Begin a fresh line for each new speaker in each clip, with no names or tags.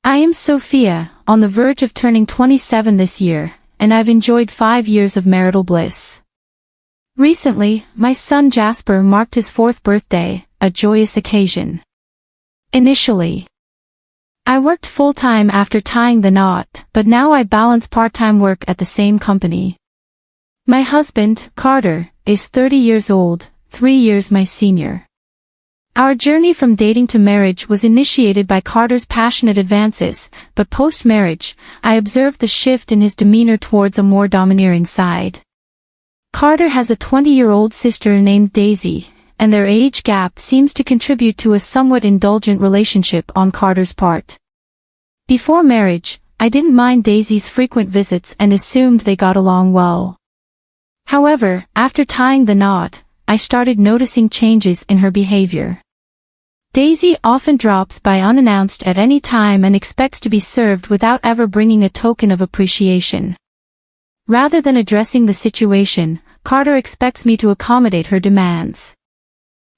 I am Sophia, on the verge of turning 27 this year, and I've enjoyed 5 years of marital bliss. Recently, my son Jasper marked his 4th birthday, a joyous occasion. Initially, I worked full-time after tying the knot, but now I balance part-time work at the same company. My husband, Carter, is 30 years old, 3 years my senior. Our journey from dating to marriage was initiated by Carter's passionate advances, but post-marriage, I observed the shift in his demeanor towards a more domineering side. Carter has a 20-year-old sister named Daisy, and their age gap seems to contribute to a somewhat indulgent relationship on Carter's part. Before marriage, I didn't mind Daisy's frequent visits and assumed they got along well. However, after tying the knot, I started noticing changes in her behavior. Daisy often drops by unannounced at any time and expects to be served without ever bringing a token of appreciation. Rather than addressing the situation, Carter expects me to accommodate her demands.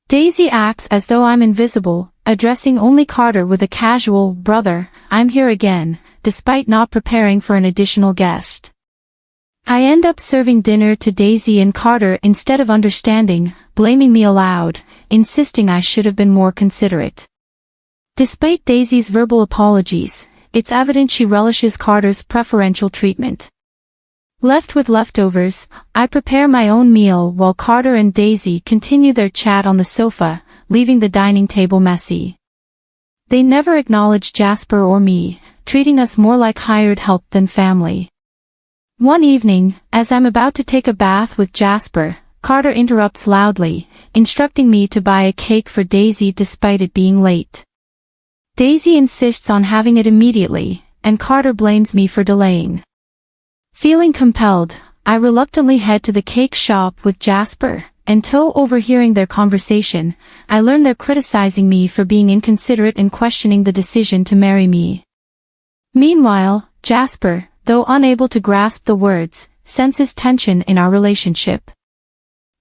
Daisy acts as though I'm invisible, addressing only Carter with a casual, "Brother, I'm here again," despite not preparing for an additional guest. I end up serving dinner to Daisy and Carter instead of understanding, blaming me aloud, insisting I should have been more considerate. Despite Daisy's verbal apologies, it's evident she relishes Carter's preferential treatment. Left with leftovers, I prepare my own meal while Carter and Daisy continue their chat on the sofa, leaving the dining table messy. They never acknowledge Jasper or me, treating us more like hired help than family. One evening, as I'm about to take a bath with Jasper, Carter interrupts loudly, instructing me to buy a cake for Daisy despite it being late. Daisy insists on having it immediately, and Carter blames me for delaying. Feeling compelled, I reluctantly head to the cake shop with Jasper, until overhearing their conversation, I learn they're criticizing me for being inconsiderate and questioning the decision to marry me. Meanwhile, Jasper, though unable to grasp the words, senses tension in our relationship.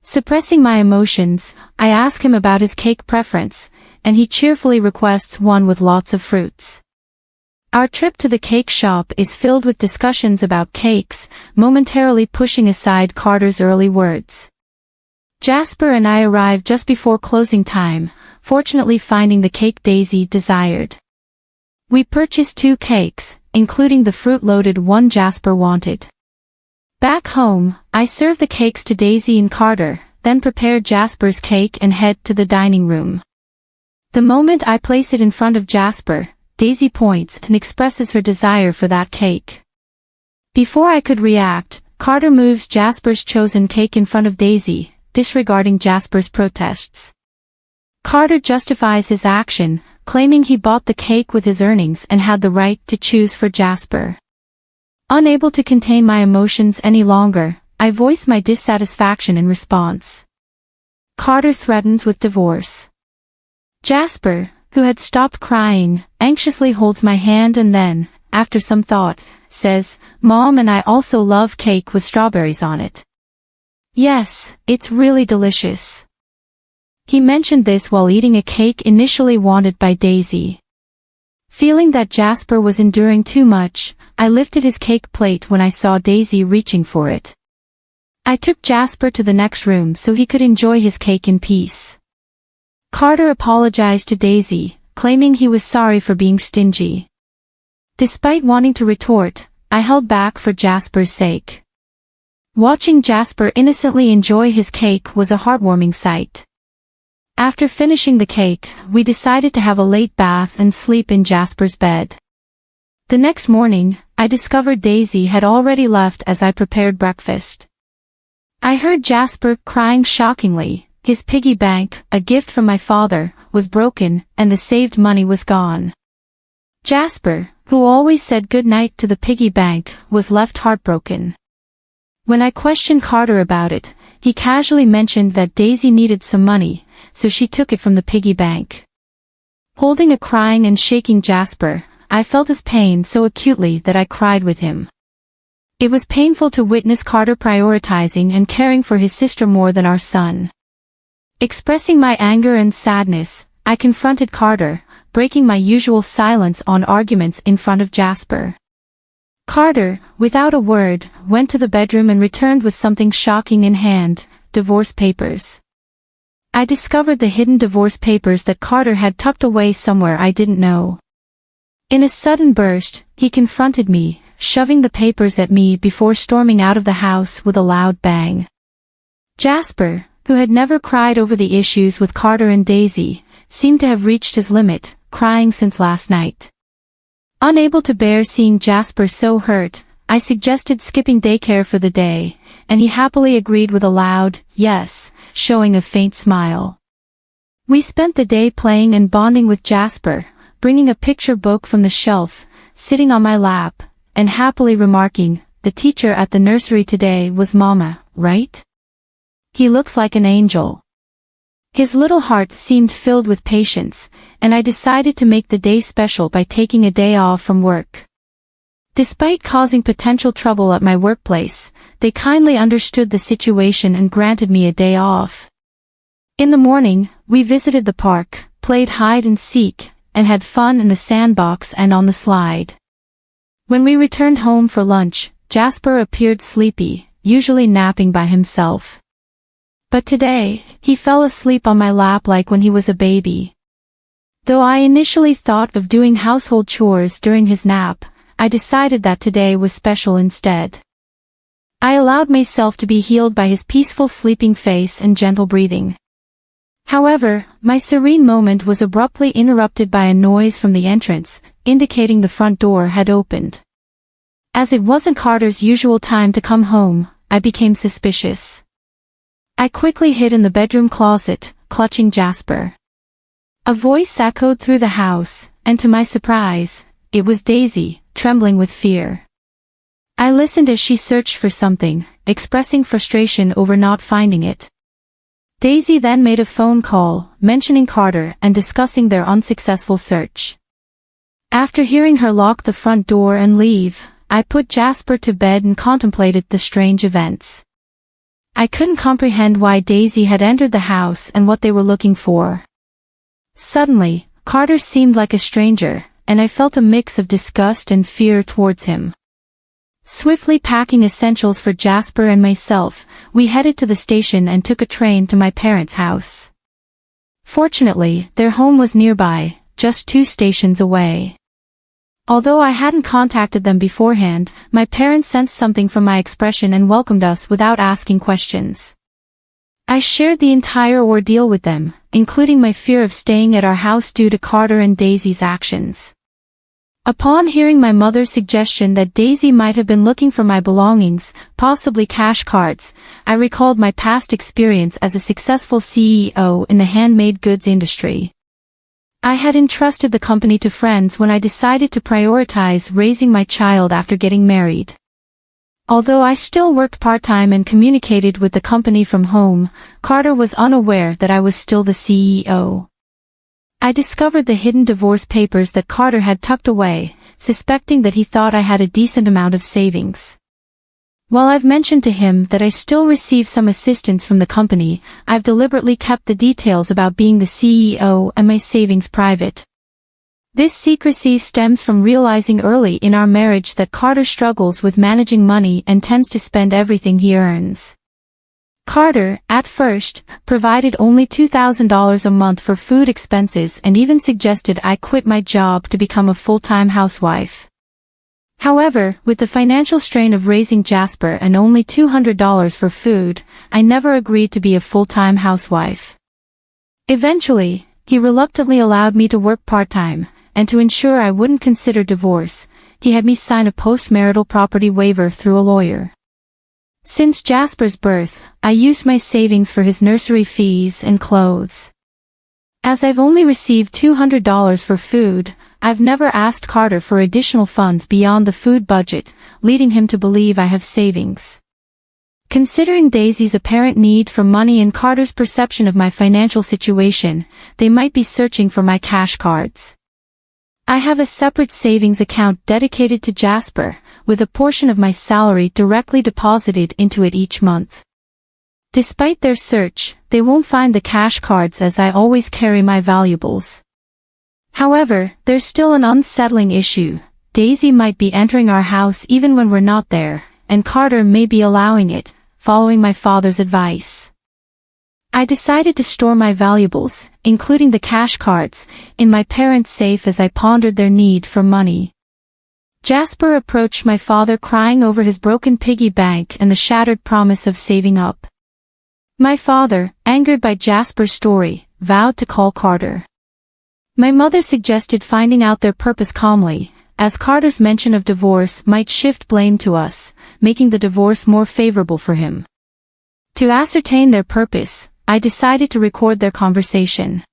Suppressing my emotions, I ask him about his cake preference, and he cheerfully requests one with lots of fruits. Our trip to the cake shop is filled with discussions about cakes, momentarily pushing aside Carter's early words. Jasper and I arrive just before closing time, fortunately finding the cake Daisy desired. We purchased 2 cakes, including the fruit-loaded one Jasper wanted. Back home, I serve the cakes to Daisy and Carter, then prepare Jasper's cake and head to the dining room. The moment I place it in front of Jasper, Daisy points and expresses her desire for that cake. Before I could react, Carter moves Jasper's chosen cake in front of Daisy, disregarding Jasper's protests. Carter justifies his action, claiming he bought the cake with his earnings and had the right to choose for Jasper. Unable to contain my emotions any longer, I voice my dissatisfaction in response. Carter threatens with divorce. Jasper, who had stopped crying, anxiously holds my hand and then, after some thought, says, "Mom and I also love cake with strawberries on it." "Yes, it's really delicious." He mentioned this while eating a cake initially wanted by Daisy. Feeling that Jasper was enduring too much, I lifted his cake plate when I saw Daisy reaching for it. I took Jasper to the next room so he could enjoy his cake in peace. Carter apologized to Daisy, claiming he was sorry for being stingy. Despite wanting to retort, I held back for Jasper's sake. Watching Jasper innocently enjoy his cake was a heartwarming sight. After finishing the cake, we decided to have a late bath and sleep in Jasper's bed. The next morning, I discovered Daisy had already left as I prepared breakfast. I heard Jasper crying shockingly. His piggy bank, a gift from my father, was broken, and the saved money was gone. Jasper, who always said good night to the piggy bank, was left heartbroken. When I questioned Carter about it, he casually mentioned that Daisy needed some money, so she took it from the piggy bank. Holding a crying and shaking Jasper, I felt his pain so acutely that I cried with him. It was painful to witness Carter prioritizing and caring for his sister more than our son. Expressing my anger and sadness, I confronted Carter, breaking my usual silence on arguments in front of Jasper. Carter, without a word, went to the bedroom and returned with something shocking in hand: divorce papers. I discovered the hidden divorce papers that Carter had tucked away somewhere I didn't know. In a sudden burst, he confronted me, shoving the papers at me before storming out of the house with a loud bang. Jasper, who had never cried over the issues with Carter and Daisy, seemed to have reached his limit, crying since last night. Unable to bear seeing Jasper so hurt, I suggested skipping daycare for the day, and he happily agreed with a loud yes, showing a faint smile. We spent the day playing and bonding with Jasper, bringing a picture book from the shelf, sitting on my lap, and happily remarking, "The teacher at the nursery today was Mama, right? He looks like an angel." His little heart seemed filled with patience, and I decided to make the day special by taking a day off from work. Despite causing potential trouble at my workplace, they kindly understood the situation and granted me a day off. In the morning, we visited the park, played hide and seek, and had fun in the sandbox and on the slide. When we returned home for lunch, Jasper appeared sleepy, usually napping by himself. But today, he fell asleep on my lap like when he was a baby. Though I initially thought of doing household chores during his nap, I decided that today was special instead. I allowed myself to be healed by his peaceful sleeping face and gentle breathing. However, my serene moment was abruptly interrupted by a noise from the entrance, indicating the front door had opened. As it wasn't Carter's usual time to come home, I became suspicious. I quickly hid in the bedroom closet, clutching Jasper. A voice echoed through the house, and to my surprise, it was Daisy, trembling with fear. I listened as she searched for something, expressing frustration over not finding it. Daisy then made a phone call, mentioning Carter and discussing their unsuccessful search. After hearing her lock the front door and leave, I put Jasper to bed and contemplated the strange events. I couldn't comprehend why Daisy had entered the house and what they were looking for. Suddenly, Carter seemed like a stranger, and I felt a mix of disgust and fear towards him. Swiftly packing essentials for Jasper and myself, we headed to the station and took a train to my parents' house. Fortunately, their home was nearby, just 2 stations away. Although I hadn't contacted them beforehand, my parents sensed something from my expression and welcomed us without asking questions. I shared the entire ordeal with them, including my fear of staying at our house due to Carter and Daisy's actions. Upon hearing my mother's suggestion that Daisy might have been looking for my belongings, possibly cash cards, I recalled my past experience as a successful CEO in the handmade goods industry. I had entrusted the company to friends when I decided to prioritize raising my child after getting married. Although I still worked part-time and communicated with the company from home, Carter was unaware that I was still the CEO. I discovered the hidden divorce papers that Carter had tucked away, suspecting that he thought I had a decent amount of savings. While I've mentioned to him that I still receive some assistance from the company, I've deliberately kept the details about being the CEO and my savings private. This secrecy stems from realizing early in our marriage that Carter struggles with managing money and tends to spend everything he earns. Carter, at first, provided only $2,000 a month for food expenses and even suggested I quit my job to become a full-time housewife. However, with the financial strain of raising Jasper and only $200 for food, I never agreed to be a full-time housewife. Eventually, he reluctantly allowed me to work part-time, and to ensure I wouldn't consider divorce, he had me sign a post-marital property waiver through a lawyer. Since Jasper's birth, I used my savings for his nursery fees and clothes. As I've only received $200 for food, I've never asked Carter for additional funds beyond the food budget, leading him to believe I have savings. Considering Daisy's apparent need for money and Carter's perception of my financial situation, they might be searching for my cash cards. I have a separate savings account dedicated to Jasper, with a portion of my salary directly deposited into it each month. Despite their search, they won't find the cash cards as I always carry my valuables. However, there's still an unsettling issue. Daisy might be entering our house even when we're not there, and Carter may be allowing it, following my father's advice. I decided to store my valuables, including the cash cards, in my parents' safe as I pondered their need for money. Jasper approached my father crying over his broken piggy bank and the shattered promise of saving up. My father, angered by Jasper's story, vowed to call Carter. My mother suggested finding out their purpose calmly, as Carter's mention of divorce might shift blame to us, making the divorce more favorable for him. To ascertain their purpose, I decided to record their conversation.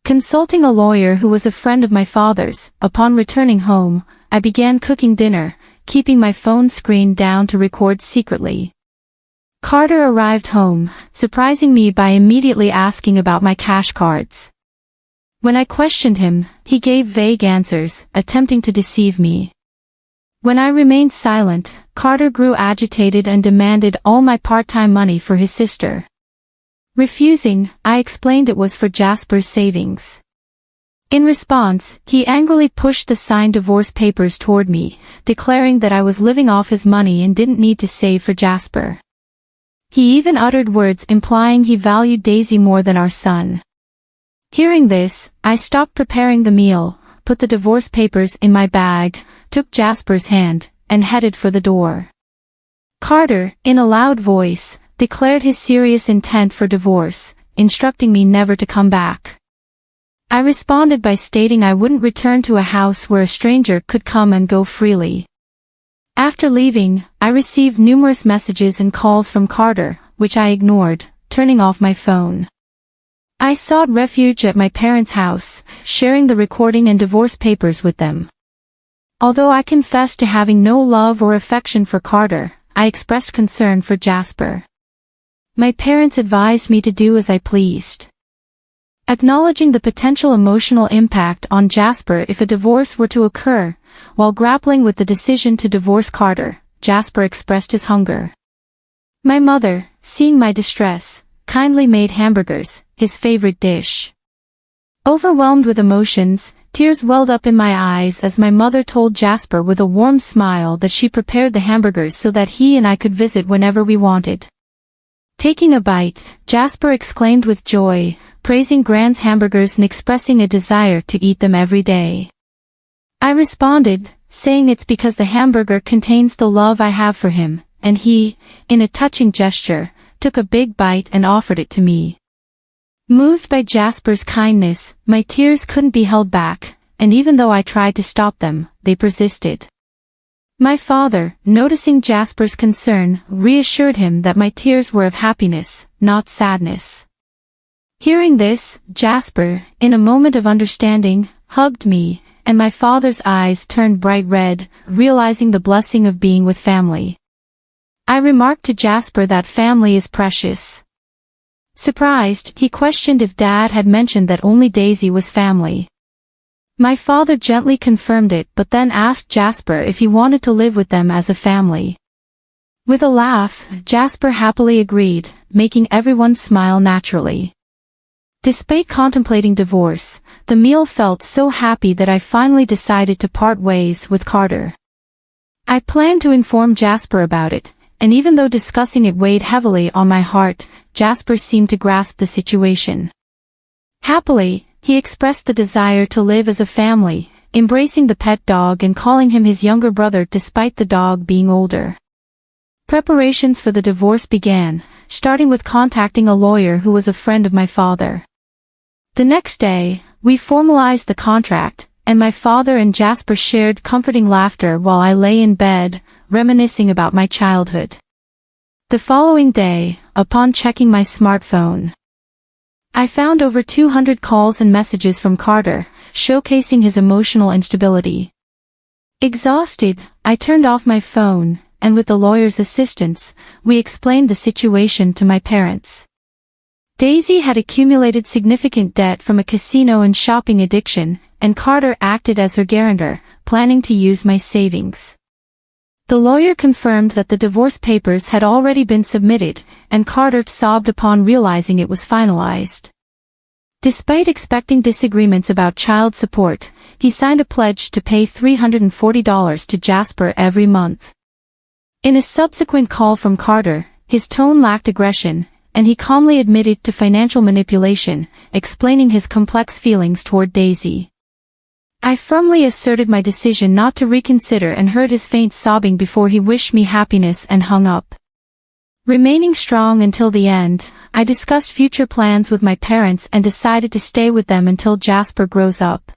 Consulting a lawyer who was a friend of my father's, upon returning home, I began cooking dinner, keeping my phone screen down to record secretly. Carter arrived home, surprising me by immediately asking about my cash cards. When I questioned him, he gave vague answers, attempting to deceive me. When I remained silent, Carter grew agitated and demanded all my part-time money for his sister. Refusing, I explained it was for Jasper's savings. In response, he angrily pushed the signed divorce papers toward me, declaring that I was living off his money and didn't need to save for Jasper. He even uttered words implying he valued Daisy more than our son. Hearing this, I stopped preparing the meal, put the divorce papers in my bag, took Jasper's hand, and headed for the door. Carter, in a loud voice, declared his serious intent for divorce, instructing me never to come back. I responded by stating I wouldn't return to a house where a stranger could come and go freely. After leaving, I received numerous messages and calls from Carter, which I ignored, turning off my phone. I sought refuge at my parents' house, sharing the recording and divorce papers with them. Although I confessed to having no love or affection for Carter, I expressed concern for Jasper. My parents advised me to do as I pleased. Acknowledging the potential emotional impact on Jasper if a divorce were to occur, while grappling with the decision to divorce Carter, Jasper expressed his hunger. My mother, seeing my distress, kindly made hamburgers, his favorite dish. Overwhelmed with emotions, tears welled up in my eyes as my mother told Jasper with a warm smile that she prepared the hamburgers so that he and I could visit whenever we wanted. Taking a bite, Jasper exclaimed with joy, praising Grand's hamburgers and expressing a desire to eat them every day. I responded, saying it's because the hamburger contains the love I have for him, and he, in a touching gesture, took a big bite and offered it to me. Moved by Jasper's kindness, my tears couldn't be held back, and even though I tried to stop them, they persisted. My father, noticing Jasper's concern, reassured him that my tears were of happiness, not sadness. Hearing this, Jasper, in a moment of understanding, hugged me, and my father's eyes turned bright red, realizing the blessing of being with family. I remarked to Jasper that family is precious. Surprised, he questioned if Dad had mentioned that only Daisy was family. My father gently confirmed it but then asked Jasper if he wanted to live with them as a family. With a laugh, Jasper happily agreed, making everyone smile naturally. Despite contemplating divorce, the meal felt so happy that I finally decided to part ways with Carter. I planned to inform Jasper about it, and even though discussing it weighed heavily on my heart, Jasper seemed to grasp the situation. Happily, he expressed the desire to live as a family, embracing the pet dog and calling him his younger brother despite the dog being older. Preparations for the divorce began, starting with contacting a lawyer who was a friend of my father. The next day, we formalized the contract, and my father and Jasper shared comforting laughter while I lay in bed, reminiscing about my childhood. The following day, upon checking my smartphone, I found over 200 calls and messages from Carter, showcasing his emotional instability. Exhausted, I turned off my phone, and with the lawyer's assistance, we explained the situation to my parents. Daisy had accumulated significant debt from a casino and shopping addiction, and Carter acted as her guarantor, planning to use my savings. The lawyer confirmed that the divorce papers had already been submitted, and Carter sobbed upon realizing it was finalized. Despite expecting disagreements about child support, he signed a pledge to pay $340 to Jasper every month. In a subsequent call from Carter, his tone lacked aggression, and he calmly admitted to financial manipulation, explaining his complex feelings toward Daisy. I firmly asserted my decision not to reconsider and heard his faint sobbing before he wished me happiness and hung up. Remaining strong until the end, I discussed future plans with my parents and decided to stay with them until Jasper grows up.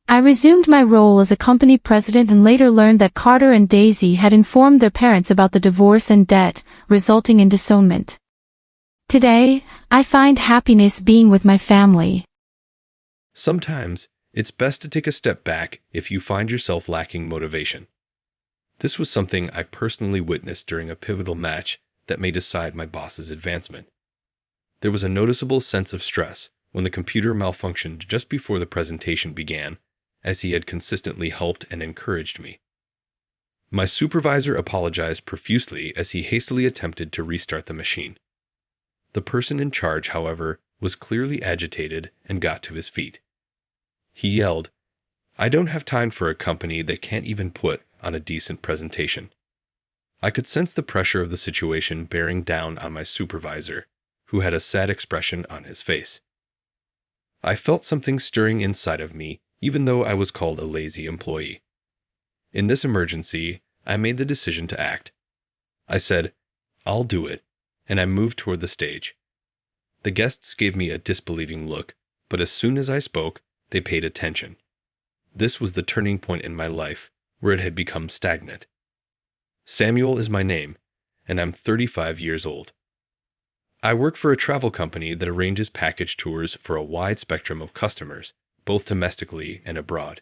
I resumed my role as a company president and later learned that Carter and Daisy had informed their parents about the divorce and debt, resulting in disownment. Today, I find happiness being with my family.
Sometimes, it's best to take a step back if you find yourself lacking motivation. This was something I personally witnessed during a pivotal match that may decide my boss's advancement. There was a noticeable sense of stress when the computer malfunctioned just before the presentation began, as he had consistently helped and encouraged me. My supervisor apologized profusely as he hastily attempted to restart the machine. The person in charge, however, was clearly agitated and got to his feet. He yelled, "I don't have time for a company that can't even put on a decent presentation." I could sense the pressure of the situation bearing down on my supervisor, who had a sad expression on his face. I felt something stirring inside of me, even though I was called a lazy employee. In this emergency, I made the decision to act. I said, "I'll do it," and I moved toward the stage. The guests gave me a disbelieving look, but as soon as I spoke, they paid attention. This was the turning point in my life, where it had become stagnant. Samuel is my name, and I'm 35 years old. I work for a travel company that arranges package tours for a wide spectrum of customers, both domestically and abroad.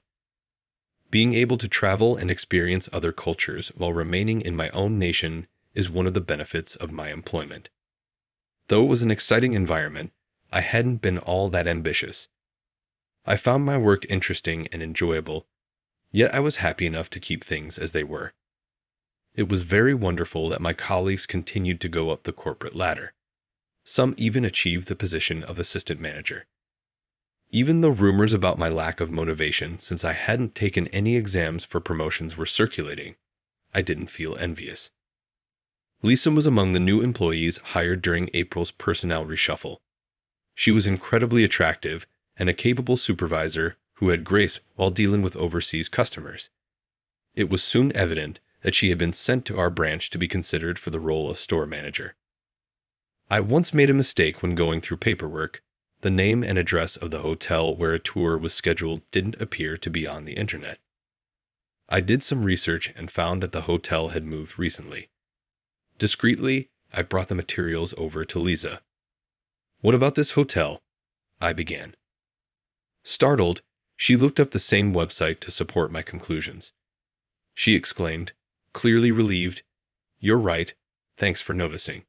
Being able to travel and experience other cultures while remaining in my own nation is one of the benefits of my employment. Though it was an exciting environment, I hadn't been all that ambitious. I found my work interesting and enjoyable, yet I was happy enough to keep things as they were. It was very wonderful that my colleagues continued to go up the corporate ladder. Some even achieved the position of assistant manager. Even though rumors about my lack of motivation since I hadn't taken any exams for promotions were circulating, I didn't feel envious. Lisa was among the new employees hired during April's personnel reshuffle. She was incredibly attractive and a capable supervisor who had grace while dealing with overseas customers. It was soon evident that she had been sent to our branch to be considered for the role of store manager. I once made a mistake when going through paperwork. The name and address of the hotel where a tour was scheduled didn't appear to be on the internet. I did some research and found that the hotel had moved recently. Discreetly, I brought the materials over to Lisa. "What about this hotel?" I began. Startled, she looked up the same website to support my conclusions. She exclaimed, clearly relieved, "You're right, thanks for noticing."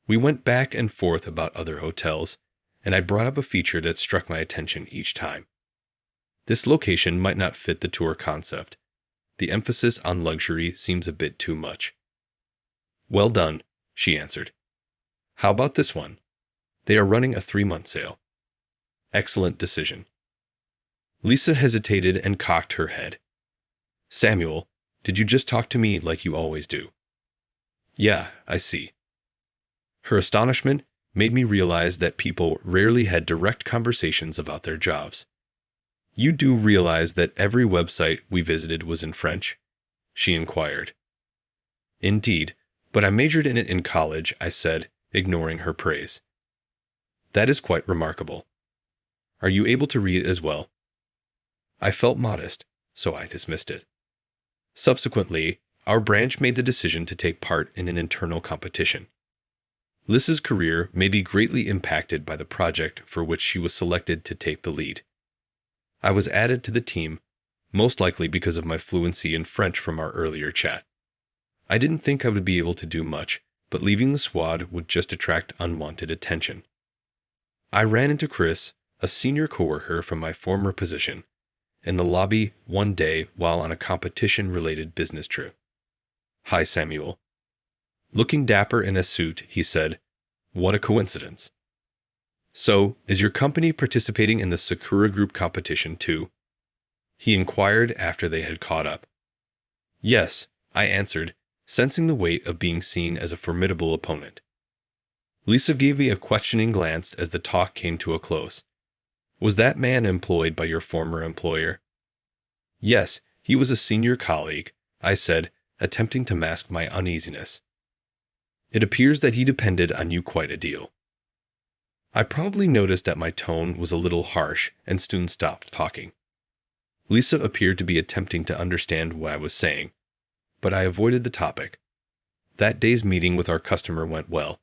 We went back and forth about other hotels, and I brought up a feature that struck my attention each time. This location might not fit the tour concept. The emphasis on luxury seems a bit too much. "Well done," she answered. "How about this one? They are running a 3-month sale." "Excellent decision." Lisa hesitated and cocked her head. "Samuel, did you just talk to me like you always do?" "Yeah, I see." Her astonishment made me realize that people rarely had direct conversations about their jobs. "You do realize that every website we visited was in French?" she inquired. "Indeed, but I majored in it in college," I said, ignoring her praise. "That is quite remarkable. Are you able to read as well?" I felt modest, so I dismissed it. Subsequently, our branch made the decision to take part in an internal competition. Lisa's career may be greatly impacted by the project for which she was selected to take the lead. I was added to the team, most likely because of my fluency in French from our earlier chat. I didn't think I would be able to do much, but leaving the squad would just attract unwanted attention. I ran into Chris, a senior coworker from my former position, in the lobby one day while on a competition-related business trip. "Hi, Samuel." Looking dapper in a suit, he said, "What a coincidence." So, is your company participating in the Sakura Group competition too? He inquired after they had caught up. Yes, I answered, sensing the weight of being seen as a formidable opponent. Lisa gave me a questioning glance as the talk came to a close. Was that man employed by your former employer? Yes, he was a senior colleague, I said, attempting to mask my uneasiness. It appears that he depended on you quite a deal. I probably noticed that my tone was a little harsh and soon stopped talking. Lisa appeared to be attempting to understand what I was saying, but I avoided the topic. That day's meeting with our customer went well,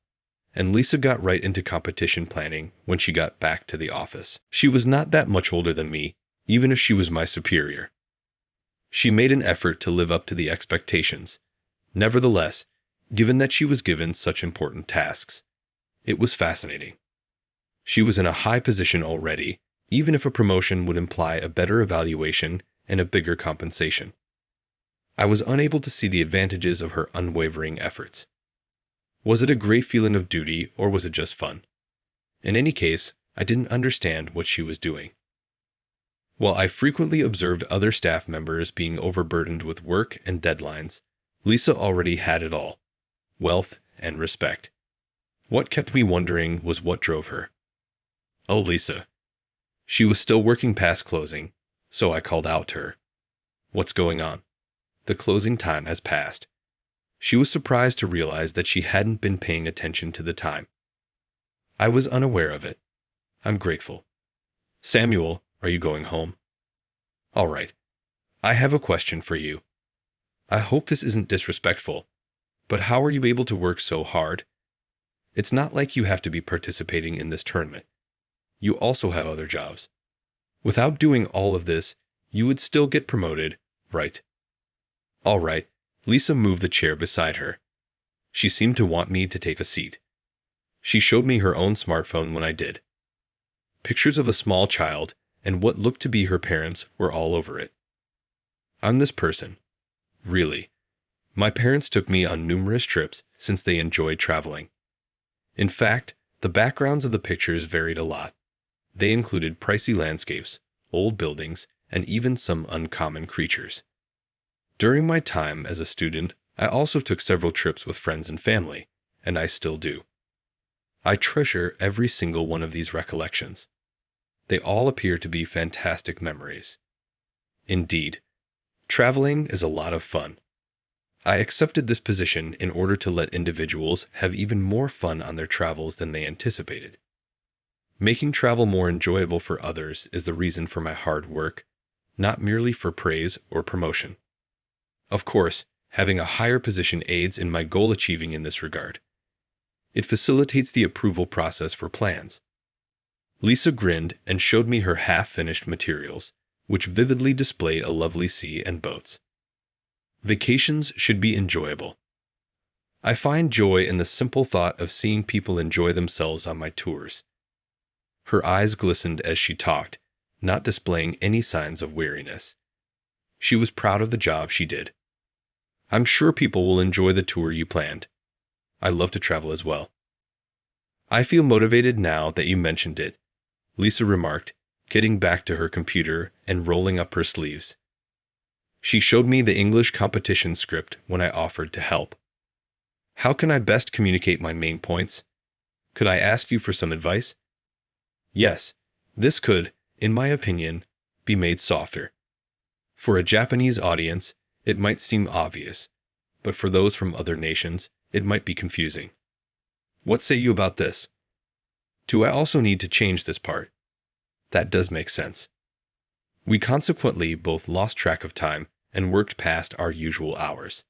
and Lisa got right into competition planning when she got back to the office. She was not that much older than me, even if she was my superior. She made an effort to live up to the expectations. Nevertheless, given that she was given such important tasks, it was fascinating. She was in a high position already, even if a promotion would imply a better evaluation and a bigger compensation. I was unable to see the advantages of her unwavering efforts. Was it a great feeling of duty, or was it just fun? In any case, I didn't understand what she was doing. While I frequently observed other staff members being overburdened with work and deadlines, Lisa already had it all: wealth and respect. What kept me wondering was what drove her. Oh, Lisa. She was still working past closing, so I called out to her. What's going on? The closing time has passed. She was surprised to realize that she hadn't been paying attention to the time. I was unaware of it. I'm grateful. Samuel, are you going home? All right. I have a question for you. I hope this isn't disrespectful, but how are you able to work so hard? It's not like you have to be participating in this tournament. You also have other jobs. Without doing all of this, you would still get promoted, right? All right. Lisa moved the chair beside her. She seemed to want me to take a seat. She showed me her own smartphone when I did. Pictures of a small child and what looked to be her parents were all over it. I'm this person. Really. My parents took me on numerous trips since they enjoyed traveling. In fact, the backgrounds of the pictures varied a lot. They included pricey landscapes, old buildings, and even some uncommon creatures. During my time as a student, I also took several trips with friends and family, and I still do. I treasure every single one of these recollections. They all appear to be fantastic memories. Indeed, traveling is a lot of fun. I accepted this position in order to let individuals have even more fun on their travels than they anticipated. Making travel more enjoyable for others is the reason for my hard work, not merely for praise or promotion. Of course, having a higher position aids in my goal achieving in this regard. It facilitates the approval process for plans. Lisa grinned and showed me her half-finished materials, which vividly displayed a lovely sea and boats. Vacations should be enjoyable. I find joy in the simple thought of seeing people enjoy themselves on my tours. Her eyes glistened as she talked, not displaying any signs of weariness. She was proud of the job she did. I'm sure people will enjoy the tour you planned. I love to travel as well. I feel motivated now that you mentioned it, Lisa remarked, getting back to her computer and rolling up her sleeves. She showed me the English competition script when I offered to help. How can I best communicate my main points? Could I ask you for some advice? Yes, this could, in my opinion, be made softer. For a Japanese audience, it might seem obvious, but for those from other nations, it might be confusing. What say you about this? Do I also need to change this part? That does make sense. We consequently both lost track of time and worked past our usual hours.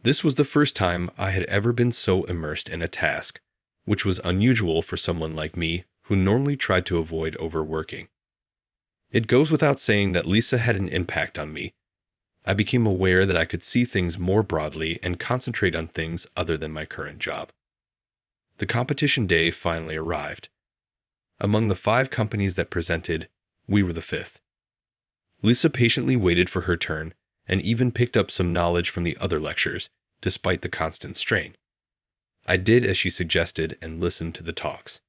This was the first time I had ever been so immersed in a task, which was unusual for someone like me who normally tried to avoid overworking. It goes without saying that Lisa had an impact on me. I became aware that I could see things more broadly and concentrate on things other than my current job. The competition day finally arrived. Among the 5 companies that presented, we were the 5th. Lisa patiently waited for her turn and even picked up some knowledge from the other lectures, despite the constant strain. I did as she suggested and listened to the talks.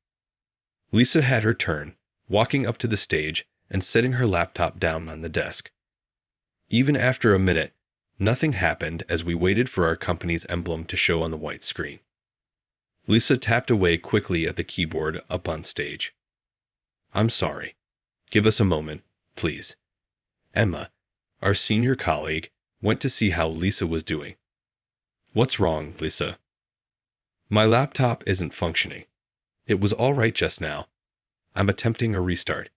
Lisa had her turn, walking up to the stage and setting her laptop down on the desk. Even after a minute, nothing happened as we waited for our company's emblem to show on the white screen. Lisa tapped away quickly at the keyboard up on stage. "I'm sorry. Give us a moment, please." Emma, our senior colleague, went to see how Lisa was doing. "What's wrong, Lisa?" "My laptop isn't functioning. It was all right just now. I'm attempting a restart.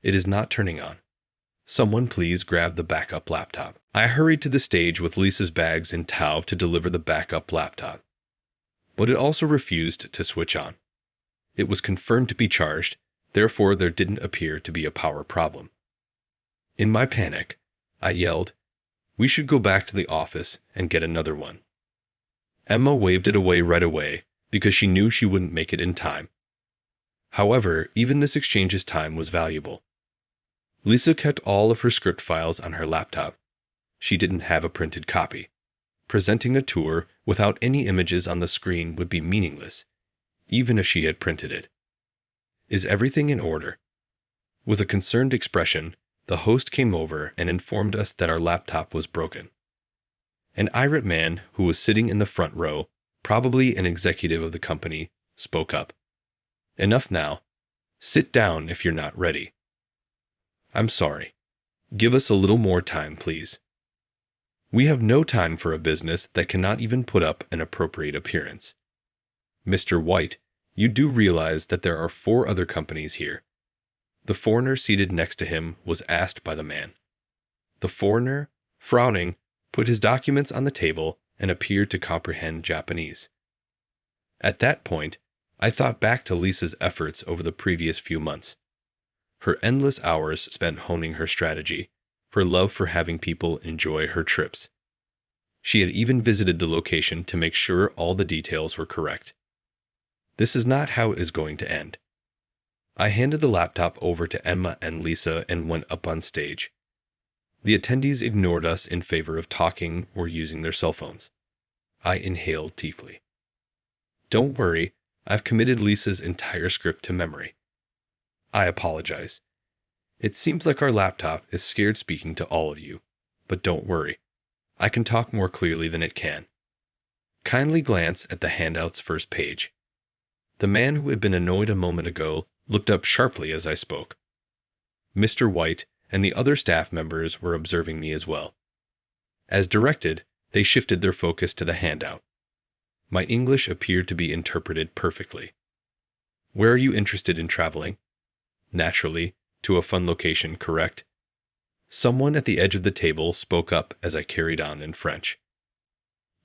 It is not turning on. Someone please grab the backup laptop." I hurried to the stage with Lisa's bags in tow to deliver the backup laptop. But it also refused to switch on. It was confirmed to be charged, therefore there didn't appear to be a power problem. In my panic, I yelled, "We should go back to the office and get another one." Emma waved it away right away because she knew she wouldn't make it in time. However, even this exchange's time was valuable. Lisa kept all of her script files on her laptop. She didn't have a printed copy. Presenting a tour without any images on the screen would be meaningless, even if she had printed it. "Is everything in order?" With a concerned expression, the host came over and informed us that our laptop was broken. An irate man who was sitting in the front row, probably an executive of the company, spoke up. "Enough now. Sit down if you're not ready." "I'm sorry. Give us a little more time, please." "We have no time for a business that cannot even put up an appropriate appearance. Mr. White, you do realize that there are 4 other companies here." The foreigner seated next to him was asked by the man. The foreigner, frowning, put his documents on the table and appeared to comprehend Japanese. At that point, I thought back to Lisa's efforts over the previous few months. Her endless hours spent honing her strategy, her love for having people enjoy her trips. She had even visited the location to make sure all the details were correct. This is not how it is going to end. I handed the laptop over to Emma and Lisa and went up on stage. The attendees ignored us in favor of talking or using their cell phones. I inhaled deeply. "Don't worry, I've committed Lisa's entire script to memory. I apologize. It seems like our laptop is scared speaking to all of you, but don't worry. I can talk more clearly than it can. Kindly glance at the handout's first page." The man who had been annoyed a moment ago looked up sharply as I spoke. Mr. White and the other staff members were observing me as well. As directed, they shifted their focus to the handout. My English appeared to be interpreted perfectly. "Where are you interested in traveling?" "Naturally, to a fun location, correct?" Someone at the edge of the table spoke up as I carried on in French.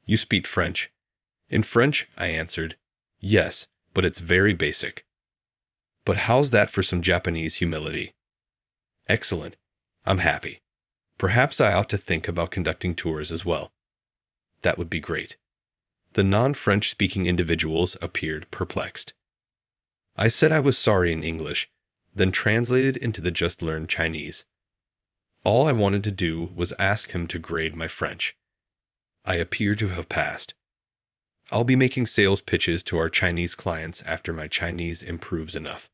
"You speak French?" "In French," I answered. "Yes, but it's very basic." "But how's that for some Japanese humility?" "Excellent. I'm happy. Perhaps I ought to think about conducting tours as well." "That would be great." The non-French speaking individuals appeared perplexed. I said I was sorry in English, then translated into the just learned Chinese. All I wanted to do was ask him to grade my French. I appear to have passed. I'll be making sales pitches to our Chinese clients after my Chinese improves enough.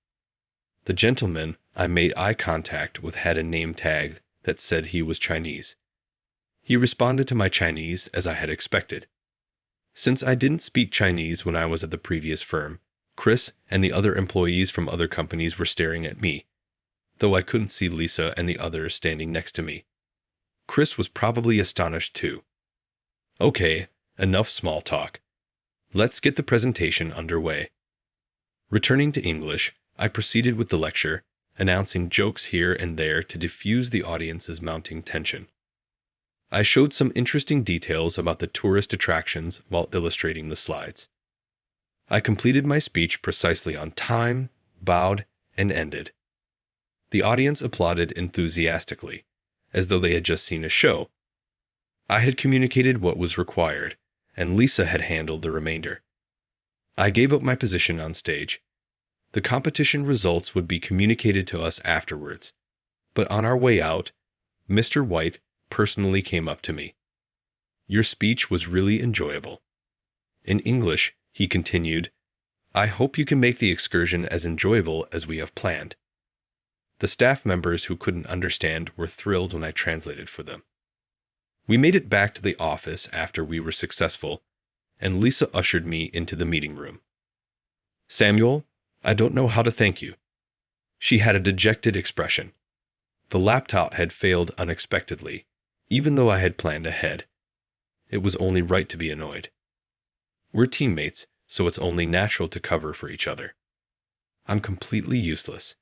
The gentleman I made eye contact with had a name tag that said he was Chinese. He responded to my Chinese as I had expected. Since I didn't speak Chinese when I was at the previous firm, Chris and the other employees from other companies were staring at me, though I couldn't see Lisa and the others standing next to me. Chris was probably astonished too. Okay, enough small talk. Let's get the presentation underway. Returning to English, I proceeded with the lecture, announcing jokes here and there to diffuse the audience's mounting tension. I showed some interesting details about the tourist attractions while illustrating the slides. I completed my speech precisely on time, bowed, and ended. The audience applauded enthusiastically, as though they had just seen a show. I had communicated what was required, and Lisa had handled the remainder. I gave up my position on stage. The competition results would be communicated to us afterwards, but on our way out, Mr. White personally came up to me. "Your speech was really enjoyable." In English, he continued, I hope you can make the excursion as enjoyable as we have planned. The staff members who couldn't understand were thrilled when I translated for them. We made it back to the office after we were successful, and Lisa ushered me into the meeting room. Samuel, I don't know how to thank you. She had a dejected expression. The laptop had failed unexpectedly, even though I had planned ahead. It was only right to be annoyed. We're teammates, so it's only natural to cover for each other. I'm completely useless.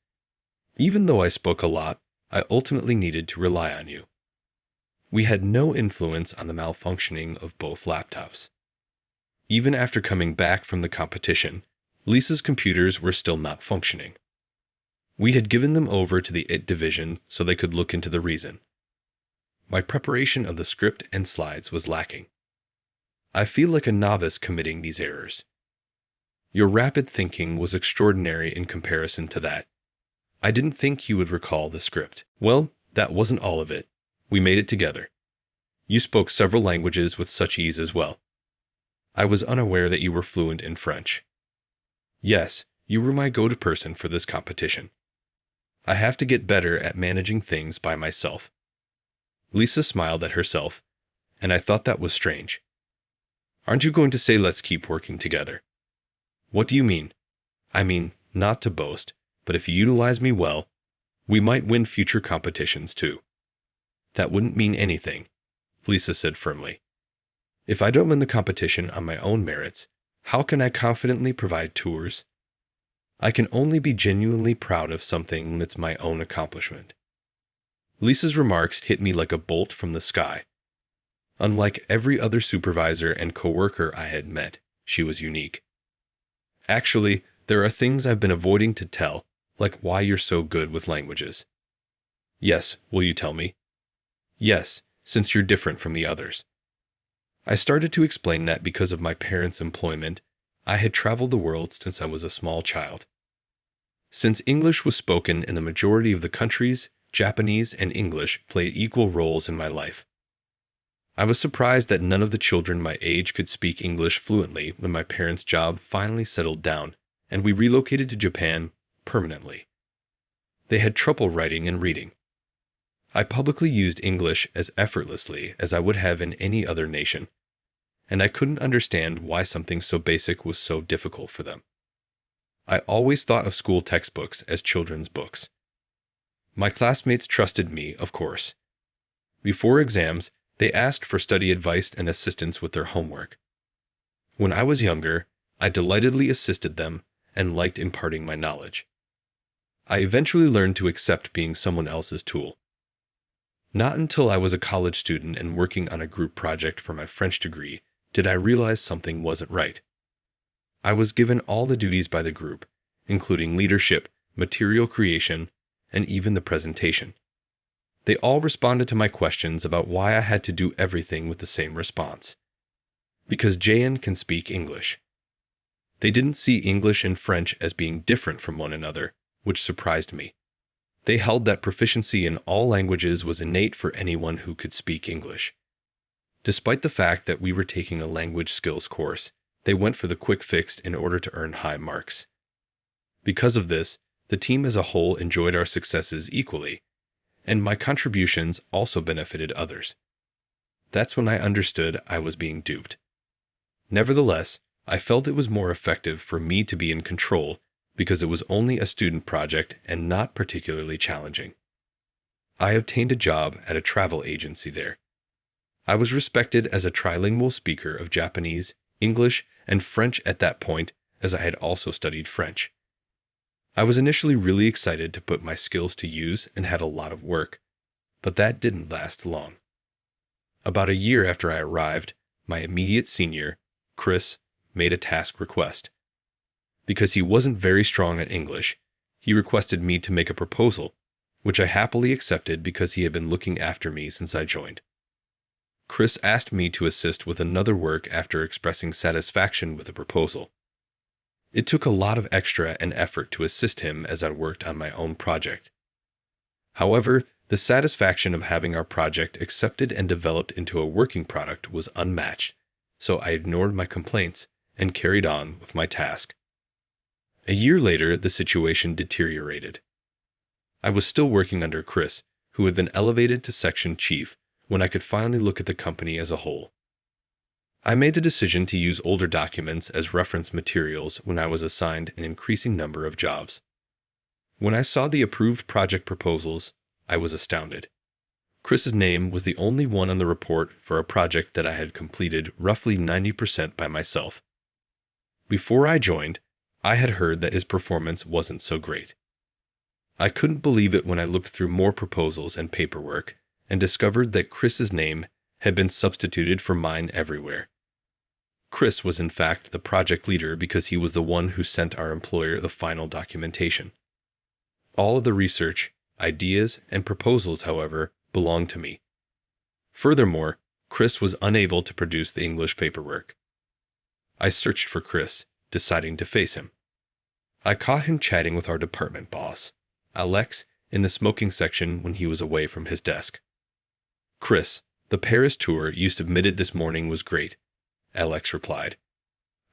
Even though I spoke a lot, I ultimately needed to rely on you. We had no influence on the malfunctioning of both laptops. Even after coming back from the competition, Lisa's computers were still not functioning. We had given them over to the IT division so they could look into the reason. My preparation of the script and slides was lacking. I feel like a novice committing these errors. Your rapid thinking was extraordinary in comparison to that. I didn't think you would recall the script. Well, that wasn't all of it. We made it together. You spoke several languages with such ease as well. I was unaware that you were fluent in French. Yes, you were my go-to person for this competition. I have to get better at managing things by myself. Lisa smiled at herself, and I thought that was strange. Aren't you going to say let's keep working together? What do you mean? I mean, not to boast, but if you utilize me well, we might win future competitions too. That wouldn't mean anything, Lisa said firmly. If I don't win the competition on my own merits, how can I confidently provide tours? I can only be genuinely proud of something when it's my own accomplishment. Lisa's remarks hit me like a bolt from the sky. Unlike every other supervisor and coworker I had met, she was unique. Actually, there are things I've been avoiding to tell, like why you're so good with languages. Yes, will you tell me? Yes, since you're different from the others. I started to explain that because of my parents' employment, I had traveled the world since I was a small child. Since English was spoken in the majority of the countries, Japanese and English played equal roles in my life. I was surprised that none of the children my age could speak English fluently when my parents' job finally settled down and we relocated to Japan permanently. They had trouble writing and reading. I publicly used English as effortlessly as I would have in any other nation, and I couldn't understand why something so basic was so difficult for them. I always thought of school textbooks as children's books. My classmates trusted me, of course. Before exams, they asked for study advice and assistance with their homework. When I was younger, I delightedly assisted them and liked imparting my knowledge. I eventually learned to accept being someone else's tool. Not until I was a college student and working on a group project for my French degree did I realize something wasn't right. I was given all the duties by the group, including leadership, material creation, and even the presentation. They all responded to my questions about why I had to do everything with the same response. Because Jayan can speak English. They didn't see English and French as being different from one another, which surprised me. They held that proficiency in all languages was innate for anyone who could speak English. Despite the fact that we were taking a language skills course, they went for the quick fix in order to earn high marks. Because of this, the team as a whole enjoyed our successes equally, and my contributions also benefited others. That's when I understood I was being duped. Nevertheless, I felt it was more effective for me to be in control because it was only a student project and not particularly challenging. I obtained a job at a travel agency there. I was respected as a trilingual speaker of Japanese, English, and French at that point, as I had also studied French. I was initially really excited to put my skills to use and had a lot of work, but that didn't last long. About a year after I arrived, my immediate senior, Chris, made a task request. Because he wasn't very strong at English, he requested me to make a proposal, which I happily accepted because he had been looking after me since I joined. Chris asked me to assist with another work after expressing satisfaction with the proposal. It took a lot of extra and effort to assist him as I worked on my own project. However, the satisfaction of having our project accepted and developed into a working product was unmatched, so I ignored my complaints and carried on with my task. A year later, the situation deteriorated. I was still working under Chris, who had been elevated to section chief, when I could finally look at the company as a whole. I made the decision to use older documents as reference materials when I was assigned an increasing number of jobs. When I saw the approved project proposals, I was astounded. Chris's name was the only one on the report for a project that I had completed roughly 90% by myself. Before I joined, I had heard that his performance wasn't so great. I couldn't believe it when I looked through more proposals and paperwork and discovered that Chris's name had been substituted for mine everywhere. Chris was in fact the project leader because he was the one who sent our employer the final documentation. All of the research, ideas, and proposals, however, belonged to me. Furthermore, Chris was unable to produce the English paperwork. I searched for Chris, deciding to face him. I caught him chatting with our department boss, Alex, in the smoking section when he was away from his desk. "Chris, the Paris tour you submitted this morning was great," Alex replied.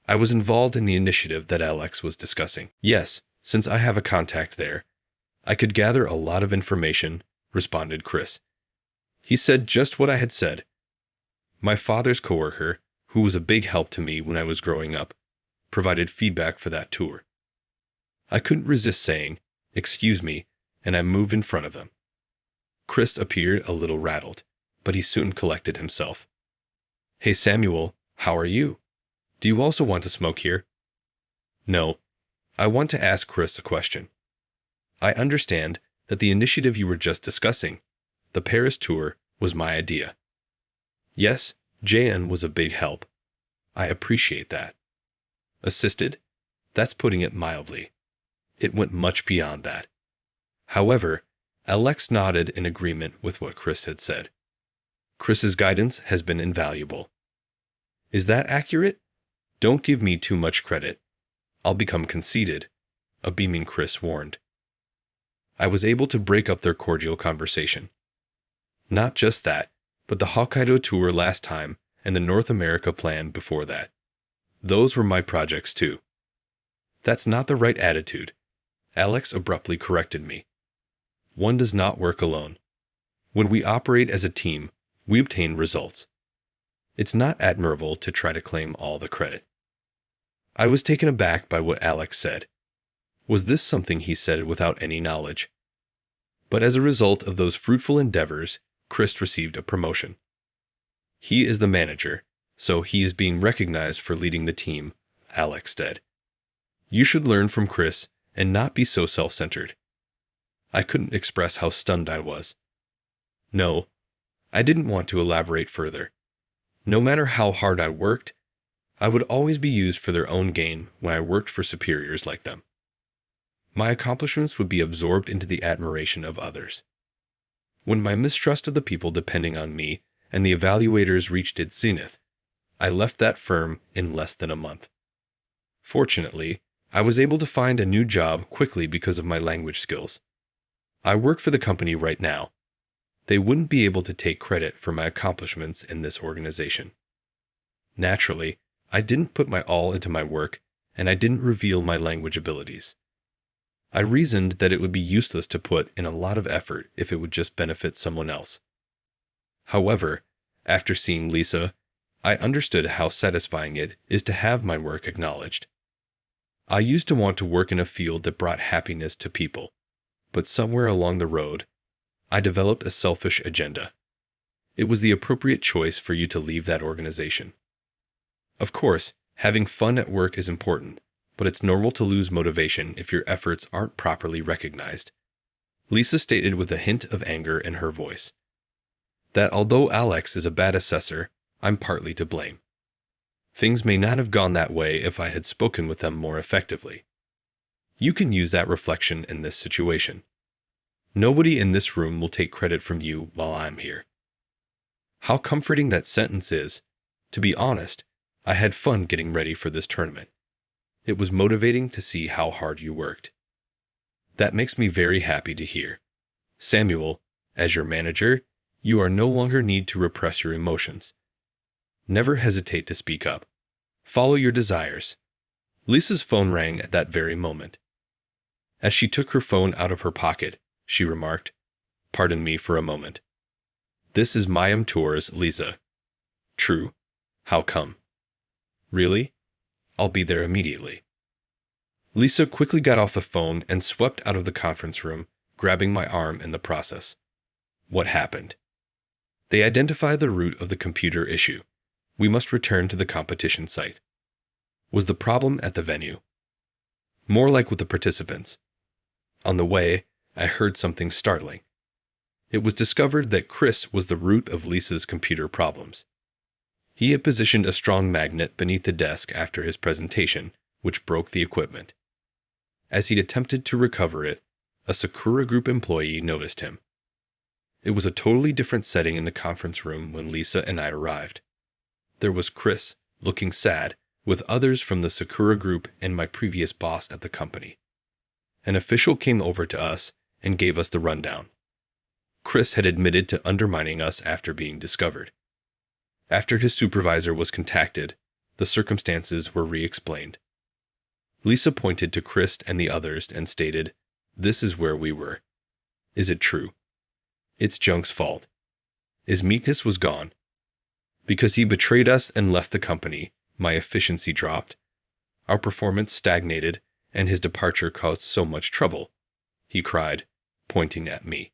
I was involved in the initiative that Alex was discussing. "Yes, since I have a contact there. I could gather a lot of information," responded Chris. He said just what I had said. My father's coworker, who was a big help to me when I was growing up, provided feedback for that tour. I couldn't resist saying, "Excuse me," and I moved in front of them. Chris appeared a little rattled, but he soon collected himself. "Hey Samuel, how are you? Do you also want to smoke here?" "No. I want to ask Chris a question. I understand that the initiative you were just discussing, the Paris tour, was my idea." "Yes, Jan was a big help. I appreciate that." "Assisted? That's putting it mildly. It went much beyond that." However, Alex nodded in agreement with what Chris had said. "Chris's guidance has been invaluable." "Is that accurate? Don't give me too much credit. I'll become conceited," a beaming Chris warned. I was able to break up their cordial conversation. Not just that, but the Hokkaido tour last time and the North America plan before that. Those were my projects too. "That's not the right attitude," Alex abruptly corrected me. "One does not work alone. When we operate as a team, we obtain results. It's not admirable to try to claim all the credit." I was taken aback by what Alex said. Was this something he said without any knowledge? But as a result of those fruitful endeavors, Chris received a promotion. He is the manager, so he is being recognized for leading the team, Alex said. "You should learn from Chris and not be so self-centered." I couldn't express how stunned I was. No, I didn't want to elaborate further. No matter how hard I worked, I would always be used for their own gain when I worked for superiors like them. My accomplishments would be absorbed into the admiration of others. When my mistrust of the people depending on me and the evaluators reached its zenith, I left that firm in less than a month. Fortunately, I was able to find a new job quickly because of my language skills. I work for the company right now. They wouldn't be able to take credit for my accomplishments in this organization. Naturally, I didn't put my all into my work, and I didn't reveal my language abilities. I reasoned that it would be useless to put in a lot of effort if it would just benefit someone else. However, after seeing Lisa, I understood how satisfying it is to have my work acknowledged. I used to want to work in a field that brought happiness to people, but somewhere along the road, I developed a selfish agenda. It was the appropriate choice for you to leave that organization. Of course, having fun at work is important, but it's normal to lose motivation if your efforts aren't properly recognized. Lisa stated with a hint of anger in her voice that although Alex is a bad assessor, I'm partly to blame. Things may not have gone that way if I had spoken with them more effectively. You can use that reflection in this situation. Nobody in this room will take credit from you while I'm here. How comforting that sentence is. To be honest, I had fun getting ready for this tournament. It was motivating to see how hard you worked. That makes me very happy to hear. Samuel, as your manager, you are no longer need to repress your emotions. Never hesitate to speak up. Follow your desires. Lisa's phone rang at that very moment. As she took her phone out of her pocket, she remarked, "Pardon me for a moment. This is Mayam Tours, Lisa." "True. How come?" "Really? I'll be there immediately." Lisa quickly got off the phone and swept out of the conference room, grabbing my arm in the process. What happened? "They identified the root of the computer issue. We must return to the competition site." Was the problem at the venue? More like with the participants. On the way, I heard something startling. It was discovered that Chris was the root of Lisa's computer problems. He had positioned a strong magnet beneath the desk after his presentation, which broke the equipment. As he'd attempted to recover it, a Sakura Group employee noticed him. It was a totally different setting in the conference room when Lisa and I arrived. There was Chris, looking sad, with others from the Sakura Group and my previous boss at the company. An official came over to us and gave us the rundown. Chris had admitted to undermining us after being discovered. After his supervisor was contacted, the circumstances were re-explained. Lisa pointed to Chris and the others and stated, "This is where we were. Is it true? It's Junk's fault. His meekness was gone. Because he betrayed us and left the company, my efficiency dropped. Our performance stagnated, and his departure caused so much trouble," he cried, pointing at me.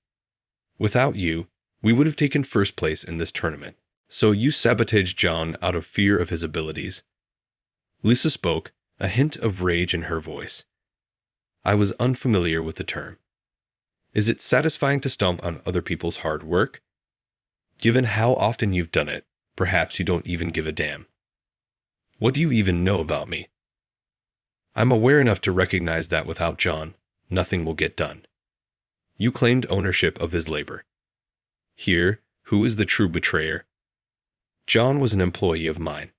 "Without you, we would have taken first place in this tournament. So you sabotaged John out of fear of his abilities." Lisa spoke, a hint of rage in her voice. I was unfamiliar with the term. Is it satisfying to stomp on other people's hard work? Given how often you've done it, perhaps you don't even give a damn. What do you even know about me? I'm aware enough to recognize that without John, nothing will get done. You claimed ownership of his labor. Here, who is the true betrayer? John was an employee of mine.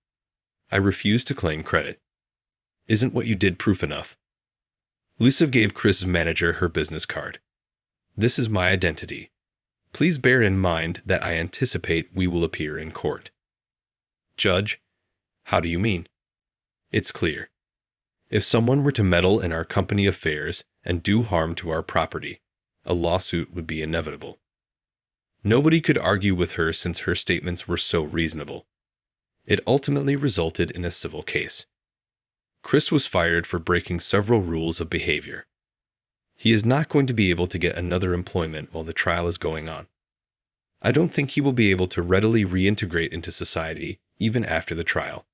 I refuse to claim credit. Isn't what you did proof enough? Lisa gave Chris's manager her business card. "This is my identity. Please bear in mind that I anticipate we will appear in court." "Judge, how do you mean?" "It's clear. If someone were to meddle in our company affairs and do harm to our property, a lawsuit would be inevitable. Nobody could argue with her since her statements were so reasonable. It ultimately resulted in a civil case. Chris was fired for breaking several rules of behavior. He is not going to be able to get another employment while the trial is going on. I don't think he will be able to readily reintegrate into society even after the trial.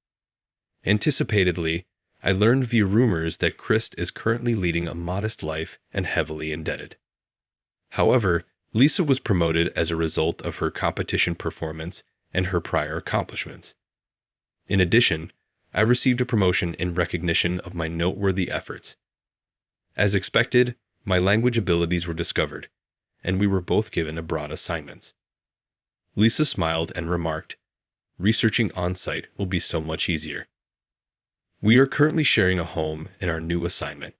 Anticipatedly, I learned via rumors that Chris is currently leading a modest life and heavily indebted. However, Lisa was promoted as a result of her competition performance and her prior accomplishments. In addition, I received a promotion in recognition of my noteworthy efforts. As expected, my language abilities were discovered, and we were both given abroad assignments. Lisa smiled and remarked, "Researching on-site will be so much easier." We are currently sharing a home in our new assignment.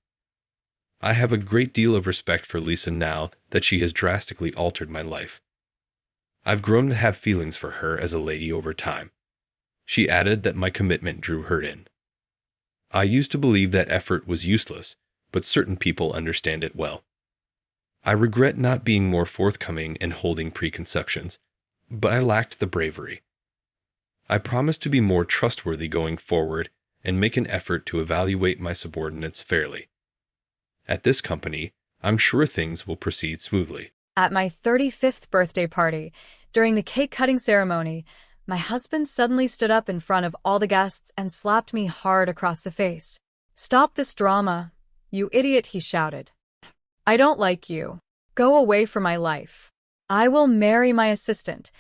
I have a great deal of respect for Lisa now that she has drastically altered my life. I've grown to have feelings for her as a lady over time. She added that my commitment drew her in. I used to believe that effort was useless, but certain people understand it well. I regret not being more forthcoming and holding preconceptions, but I lacked the bravery. I promise to be more trustworthy going forward and make an effort to evaluate my subordinates fairly. At this company, I'm sure things will proceed smoothly.
At my 35th birthday party, during the cake-cutting ceremony, my husband suddenly stood up in front of all the guests and slapped me hard across the face. "Stop this drama, you idiot," he shouted. "I don't like you. Go away from my life. I will marry my assistant."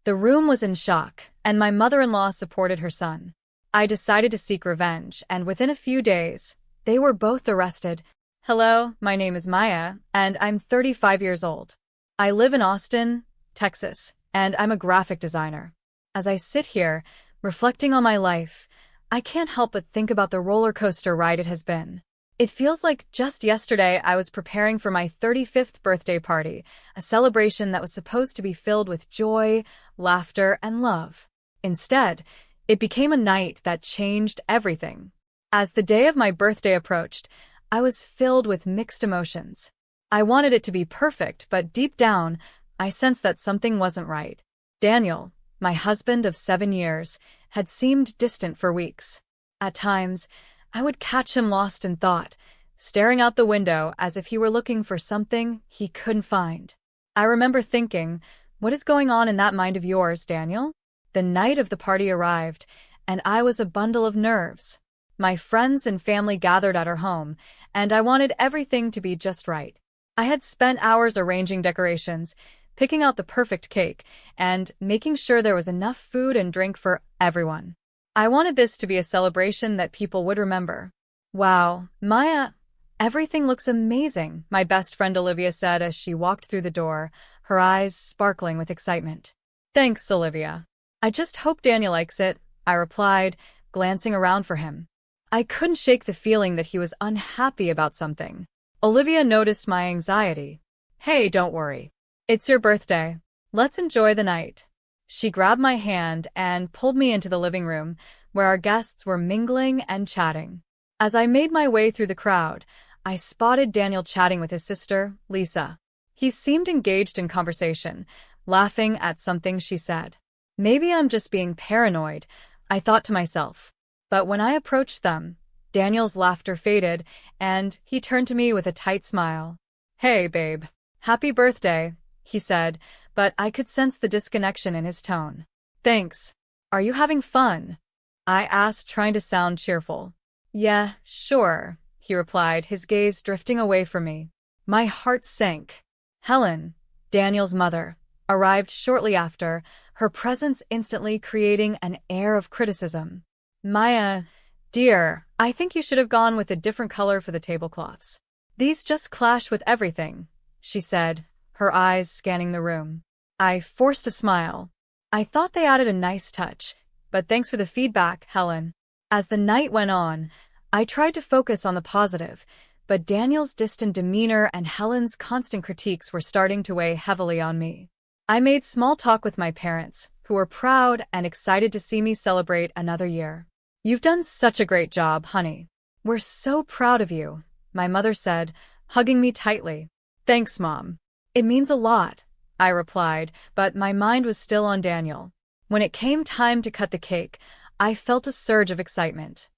The room was in shock, and my mother-in-law supported her son. I decided to seek revenge, and within a few days, they were both arrested. Hello, my name is Maya, and I'm 35 years old. I live in Austin, Texas, and I'm a graphic designer. As I sit here, reflecting on my life, I can't help but think about the roller coaster ride it has been. It feels like just yesterday I was preparing for my 35th birthday party, a celebration that was supposed to be filled with joy, laughter, and love. Instead, it became a night that changed everything. As the day of my birthday approached, I was filled with mixed emotions. I wanted it to be perfect, but deep down, I sensed that something wasn't right. Daniel, my husband of 7 years, had seemed distant for weeks. At times, I would catch him lost in thought, staring out the window as if he were looking for something he couldn't find. I remember thinking, what is going on in that mind of yours, Daniel? The night of the party arrived, and I was a bundle of nerves. My friends and family gathered at our home, and I wanted everything to be just right. I had spent hours arranging decorations, picking out the perfect cake, and making sure there was enough food and drink for everyone. I wanted this to be a celebration that people would remember. Wow, Maya, everything looks amazing, my best friend Olivia said as she walked through the door, her eyes sparkling with excitement. Thanks, Olivia. I just hope Daniel likes it, I replied, glancing around for him. I couldn't shake the feeling that he was unhappy about something. Olivia noticed my anxiety. Hey, don't worry. It's your birthday. Let's enjoy the night. She grabbed my hand and pulled me into the living room, where our guests were mingling and chatting. As I made my way through the crowd, I spotted Daniel chatting with his sister, Lisa. He seemed engaged in conversation, laughing at something she said. Maybe I'm just being paranoid, I thought to myself. But when I approached them, Daniel's laughter faded, and he turned to me with a tight smile. Hey, babe. Happy birthday, he said, but I could sense the disconnection in his tone. Thanks. Are you having fun? I asked, trying to sound cheerful. Yeah, sure, he replied, his gaze drifting away from me. My heart sank. Helen, Daniel's mother, arrived shortly after, her presence instantly creating an air of criticism. Maya, dear, I think you should have gone with a different color for the tablecloths. These just clash with everything, she said, her eyes scanning the room. I forced a smile. I thought they added a nice touch, but thanks for the feedback, Helen. As the night went on, I tried to focus on the positive, but Daniel's distant demeanor and Helen's constant critiques were starting to weigh heavily on me. I made small talk with my parents, who were proud and excited to see me celebrate another year. You've done such a great job, honey. We're so proud of you, my mother said, hugging me tightly. Thanks, Mom. It means a lot, I replied, but my mind was still on Daniel. When it came time to cut the cake, I felt a surge of excitement.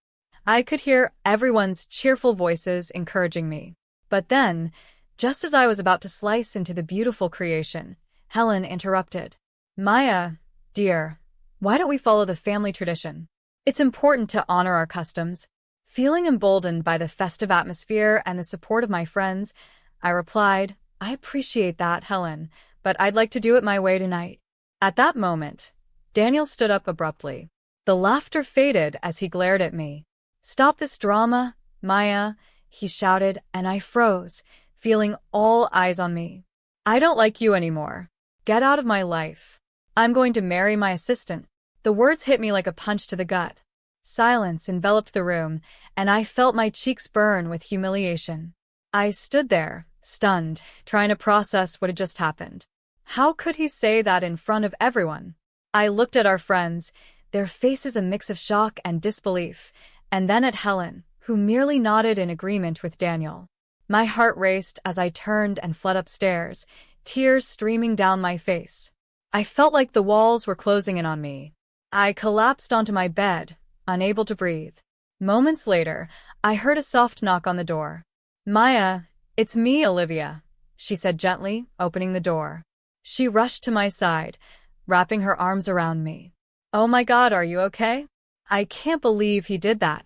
I could hear everyone's cheerful voices encouraging me. But then, just as I was about to slice into the beautiful creation, Helen interrupted. Maya, dear, why don't we follow the family tradition? It's important to honor our customs. Feeling emboldened by the festive atmosphere and the support of my friends, I replied, I appreciate that, Helen, but I'd like to do it my way tonight. At that moment, Daniel stood up abruptly. The laughter faded as he glared at me. Stop this drama, Maya, he shouted, and I froze, feeling all eyes on me. I don't like you anymore. Get out of my life. I'm going to marry my assistant. The words hit me like a punch to the gut. Silence enveloped the room, and I felt my cheeks burn with humiliation. I stood there, stunned, trying to process what had just happened. How could he say that in front of everyone? I looked at our friends, their faces a mix of shock and disbelief, and then at Helen, who merely nodded in agreement with Daniel. My heart raced as I turned and fled upstairs, tears streaming down my face. I felt like the walls were closing in on me. I collapsed onto my bed, unable to breathe. Moments later, I heard a soft knock on the door. Maya, it's me, Olivia, she said gently, opening the door. She rushed to my side, wrapping her arms around me. Oh my God, are you okay? I can't believe he did that.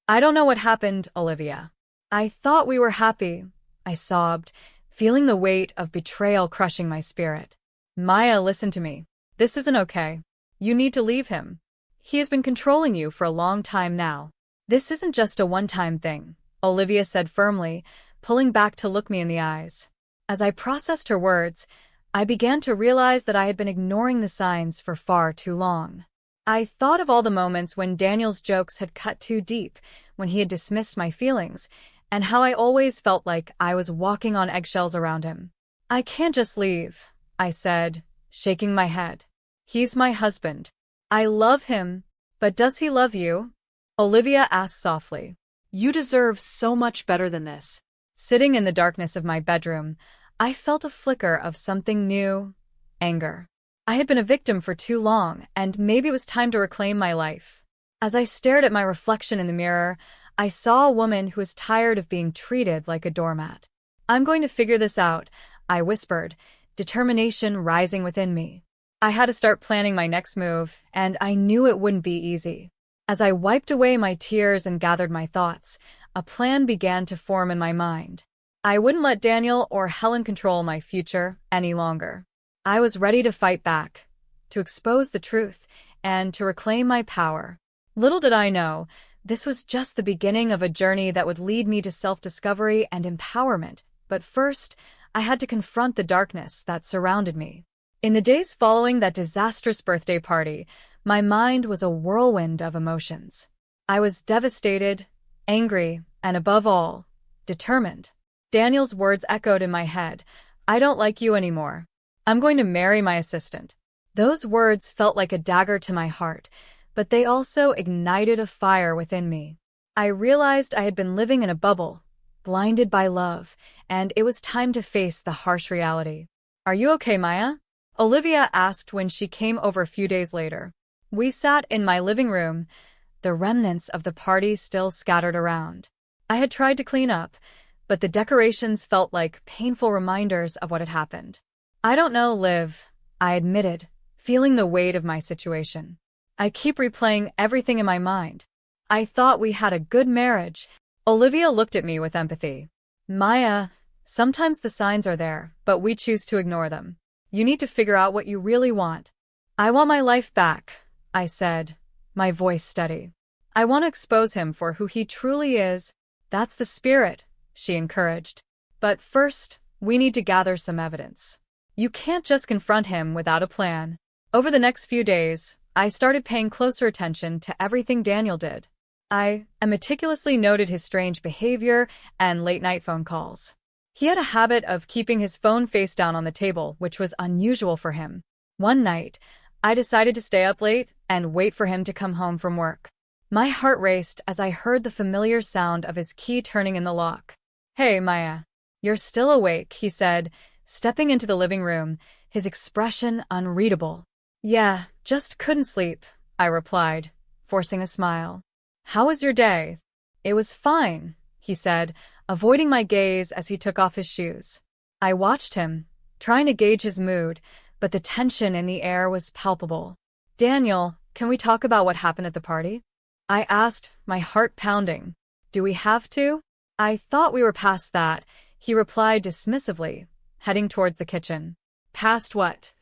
I don't know what happened, Olivia. I thought we were happy, I sobbed, feeling the weight of betrayal crushing my spirit. Maya, listen to me. This isn't okay. You need to leave him. He has been controlling you for a long time now. This isn't just a one-time thing, Olivia said firmly, pulling back to look me in the eyes. As I processed her words, I began to realize that I had been ignoring the signs for far too long. I thought of all the moments when Daniel's jokes had cut too deep, when he had dismissed my feelings, and how I always felt like I was walking on eggshells around him. I can't just leave, I said, shaking my head. He's my husband. I love him, but does he love you? Olivia asked softly. You deserve so much better than this. Sitting in the darkness of my bedroom, I felt a flicker of something new, anger. I had been a victim for too long, and maybe it was time to reclaim my life. As I stared at my reflection in the mirror, I saw a woman who was tired of being treated like a doormat. I'm going to figure this out, I whispered, determination rising within me. I had to start planning my next move, and I knew it wouldn't be easy. As I wiped away my tears and gathered my thoughts, a plan began to form in my mind. I wouldn't let Daniel or Helen control my future any longer. I was ready to fight back, to expose the truth, and to reclaim my power. Little did I know, this was just the beginning of a journey that would lead me to self-discovery and empowerment. But first, I had to confront the darkness that surrounded me. In the days following that disastrous birthday party, my mind was a whirlwind of emotions. I was devastated, angry, and above all, determined. Daniel's words echoed in my head. I don't like you anymore. I'm going to marry my assistant. Those words felt like a dagger to my heart, but they also ignited a fire within me. I realized I had been living in a bubble, blinded by love, and it was time to face the harsh reality. Are you okay, Maya? Olivia asked when she came over a few days later. We sat in my living room, the remnants of the party still scattered around. I had tried to clean up, but the decorations felt like painful reminders of what had happened. I don't know, Liv, I admitted, feeling the weight of my situation. I keep replaying everything in my mind. I thought we had a good marriage. Olivia looked at me with empathy. Maya, sometimes the signs are there, but we choose to ignore them. You need to figure out what you really want. I want my life back, I said, my voice steady. I want to expose him for who he truly is. That's the spirit, she encouraged. But first, we need to gather some evidence. You can't just confront him without a plan. Over the next few days, I started paying closer attention to everything Daniel did. I meticulously noted his strange behavior and late-night phone calls. He had a habit of keeping his phone face down on the table, which was unusual for him. One night, I decided to stay up late and wait for him to come home from work. My heart raced as I heard the familiar sound of his key turning in the lock. Hey, Maya. You're still awake, he said, stepping into the living room, his expression unreadable. Yeah, just couldn't sleep, I replied, forcing a smile. How was your day? It was fine, he said, avoiding my gaze as he took off his shoes. I watched him, trying to gauge his mood, but the tension in the air was palpable. Daniel, can we talk about what happened at the party? I asked, my heart pounding. Do we have to? I thought we were past that, he replied dismissively, heading towards the kitchen. Past what?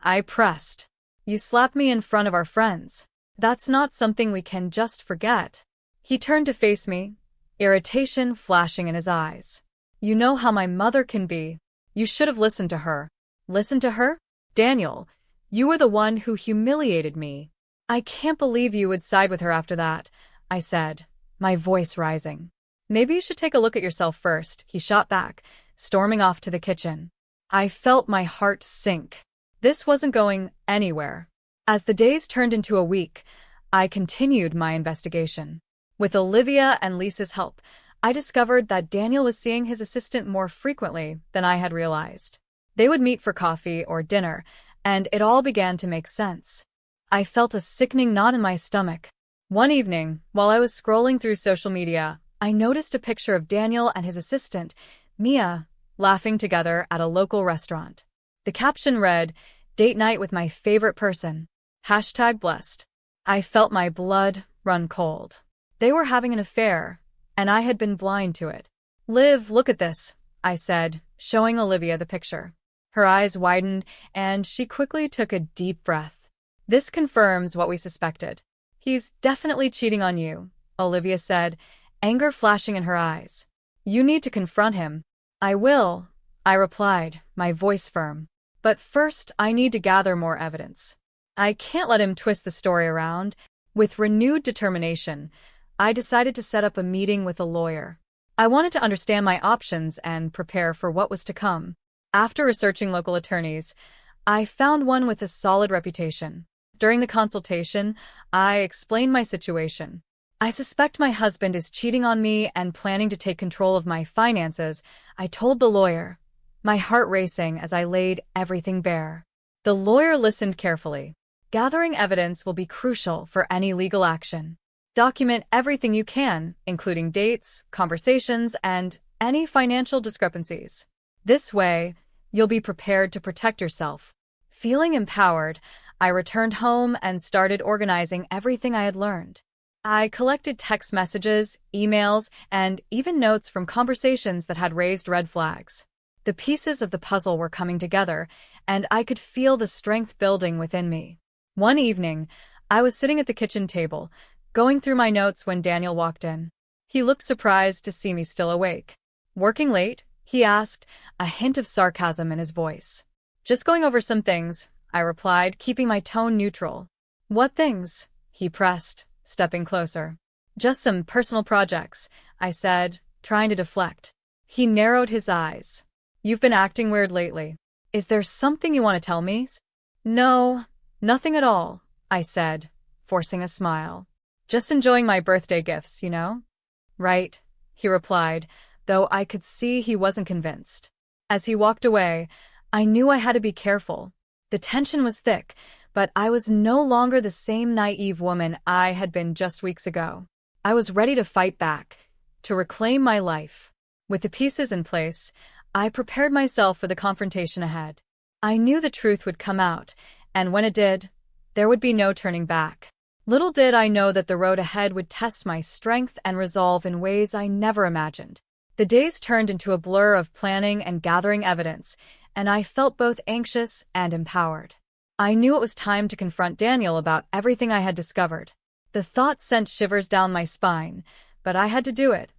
I pressed. You slapped me in front of our friends. That's not something we can just forget. He turned to face me, irritation flashing in his eyes. You know how my mother can be. You should have listened to her. Listened to her? Daniel, you were the one who humiliated me. I can't believe you would side with her after that, I said, my voice rising. Maybe you should take a look at yourself first, he shot back, storming off to the kitchen. I felt my heart sink. This wasn't going anywhere. As the days turned into a week, I continued my investigation. With Olivia and Lisa's help, I discovered that Daniel was seeing his assistant more frequently than I had realized. They would meet for coffee or dinner, and it all began to make sense. I felt a sickening knot in my stomach. One evening, while I was scrolling through social media, I noticed a picture of Daniel and his assistant, Mia, laughing together at a local restaurant. The caption read, "Date night with my favorite person. #blessed. I felt my blood run cold. They were having an affair, and I had been blind to it. Liv, look at this, I said, showing Olivia the picture. Her eyes widened, and she quickly took a deep breath. This confirms what we suspected. He's definitely cheating on you, Olivia said, anger flashing in her eyes. You need to confront him. I will, I replied, my voice firm. But first, I need to gather more evidence. I can't let him twist the story around. With renewed determination, I decided to set up a meeting with a lawyer. I wanted to understand my options and prepare for what was to come. After researching local attorneys, I found one with a solid reputation. During the consultation, I explained my situation. I suspect my husband is cheating on me and planning to take control of my finances, I told the lawyer, my heart racing as I laid everything bare. The lawyer listened carefully. Gathering evidence will be crucial for any legal action. Document everything you can, including dates, conversations, and any financial discrepancies. This way, you'll be prepared to protect yourself. Feeling empowered, I returned home and started organizing everything I had learned. I collected text messages, emails, and even notes from conversations that had raised red flags. The pieces of the puzzle were coming together, and I could feel the strength building within me. One evening, I was sitting at the kitchen table, going through my notes when Daniel walked in. He looked surprised to see me still awake. "Working late?" he asked, a hint of sarcasm in his voice. "Just going over some things," I replied, keeping my tone neutral. "What things?" he pressed, stepping closer. "Just some personal projects," I said, trying to deflect. He narrowed his eyes. "You've been acting weird lately. Is there something you want to tell me?" "No, nothing at all," I said, forcing a smile. "Just enjoying my birthday gifts, you know?" "Right," he replied, though I could see he wasn't convinced. As he walked away, I knew I had to be careful. The tension was thick, but I was no longer the same naive woman I had been just weeks ago. I was ready to fight back, to reclaim my life. With the pieces in place, I prepared myself for the confrontation ahead. I knew the truth would come out, and when it did, there would be no turning back. Little did I know that the road ahead would test my strength and resolve in ways I never imagined. The days turned into a blur of planning and gathering evidence, and I felt both anxious and empowered. I knew it was time to confront Daniel about everything I had discovered. The thought sent shivers down my spine, but I had to do it.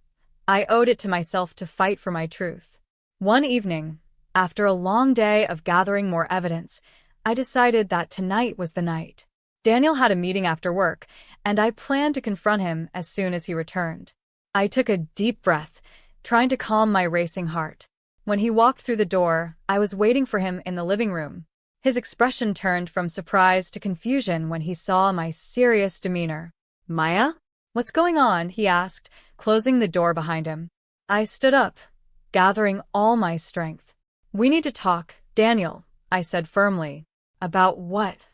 I owed it to myself to fight for my truth. One evening, after a long day of gathering more evidence, I decided that tonight was the night. Daniel had a meeting after work, and I planned to confront him as soon as he returned. I took a deep breath, trying to calm my racing heart. When he walked through the door, I was waiting for him in the living room. His expression turned from surprise to confusion when he saw my serious demeanor. "Maya? What's going on?" he asked, closing the door behind him. I stood up, gathering all my strength. "We need to talk, Daniel," I said firmly. "About what?"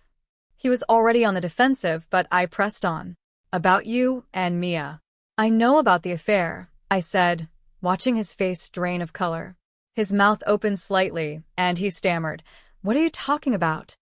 He was already on the defensive, but I pressed on. "About you and Mia." "I know about the affair," I said, watching his face drain of color. His mouth opened slightly, and he stammered, "What are you talking about?"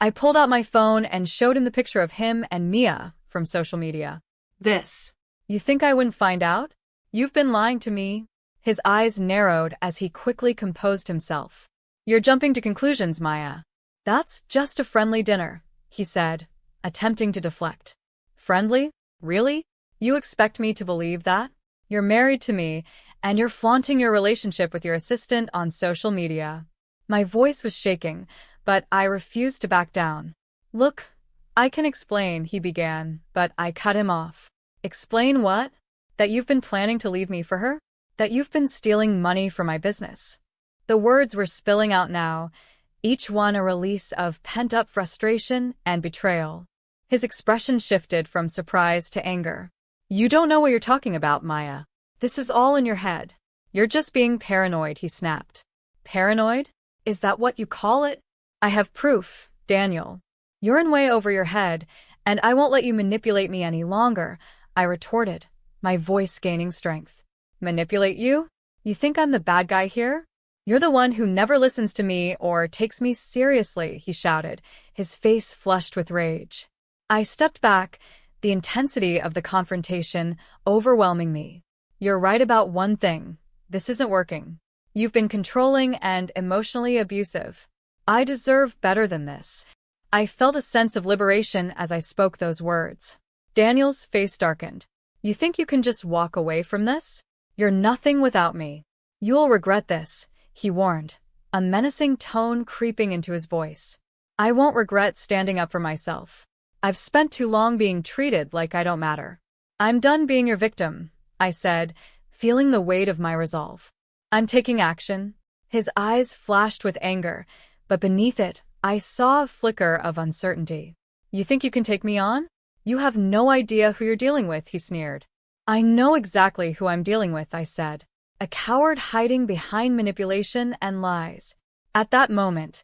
I pulled out my phone and showed him the picture of him and Mia from social media. "This. You think I wouldn't find out? You've been lying to me." His eyes narrowed as he quickly composed himself. "You're jumping to conclusions, Maya. That's just a friendly dinner," he said, attempting to deflect. "Friendly? Really? You expect me to believe that? You're married to me, and you're flaunting your relationship with your assistant on social media." My voice was shaking, but I refused to back down. "Look, I can explain," he began, but I cut him off. "Explain what? That you've been planning to leave me for her? That you've been stealing money from my business?" The words were spilling out now, each one a release of pent-up frustration and betrayal. His expression shifted from surprise to anger. "You don't know what you're talking about, Maya. This is all in your head. You're just being paranoid," he snapped. "Paranoid? Is that what you call it?" "I have proof, Daniel. You're in way over your head, and I won't let you manipulate me any longer," I retorted, my voice gaining strength. "Manipulate you? You think I'm the bad guy here? You're the one who never listens to me or takes me seriously," he shouted, his face flushed with rage. I stepped back, the intensity of the confrontation overwhelming me. "You're right about one thing. This isn't working. You've been controlling and emotionally abusive. I deserve better than this." I felt a sense of liberation as I spoke those words. Daniel's face darkened. "You think you can just walk away from this? You're nothing without me. You'll regret this," he warned, a menacing tone creeping into his voice. "I won't regret standing up for myself. I've spent too long being treated like I don't matter. I'm done being your victim," I said, feeling the weight of my resolve. "I'm taking action." His eyes flashed with anger, but beneath it, I saw a flicker of uncertainty. "You think you can take me on?" "You have no idea who you're dealing with," he sneered. "I know exactly who I'm dealing with," I said. "A coward hiding behind manipulation and lies." At that moment,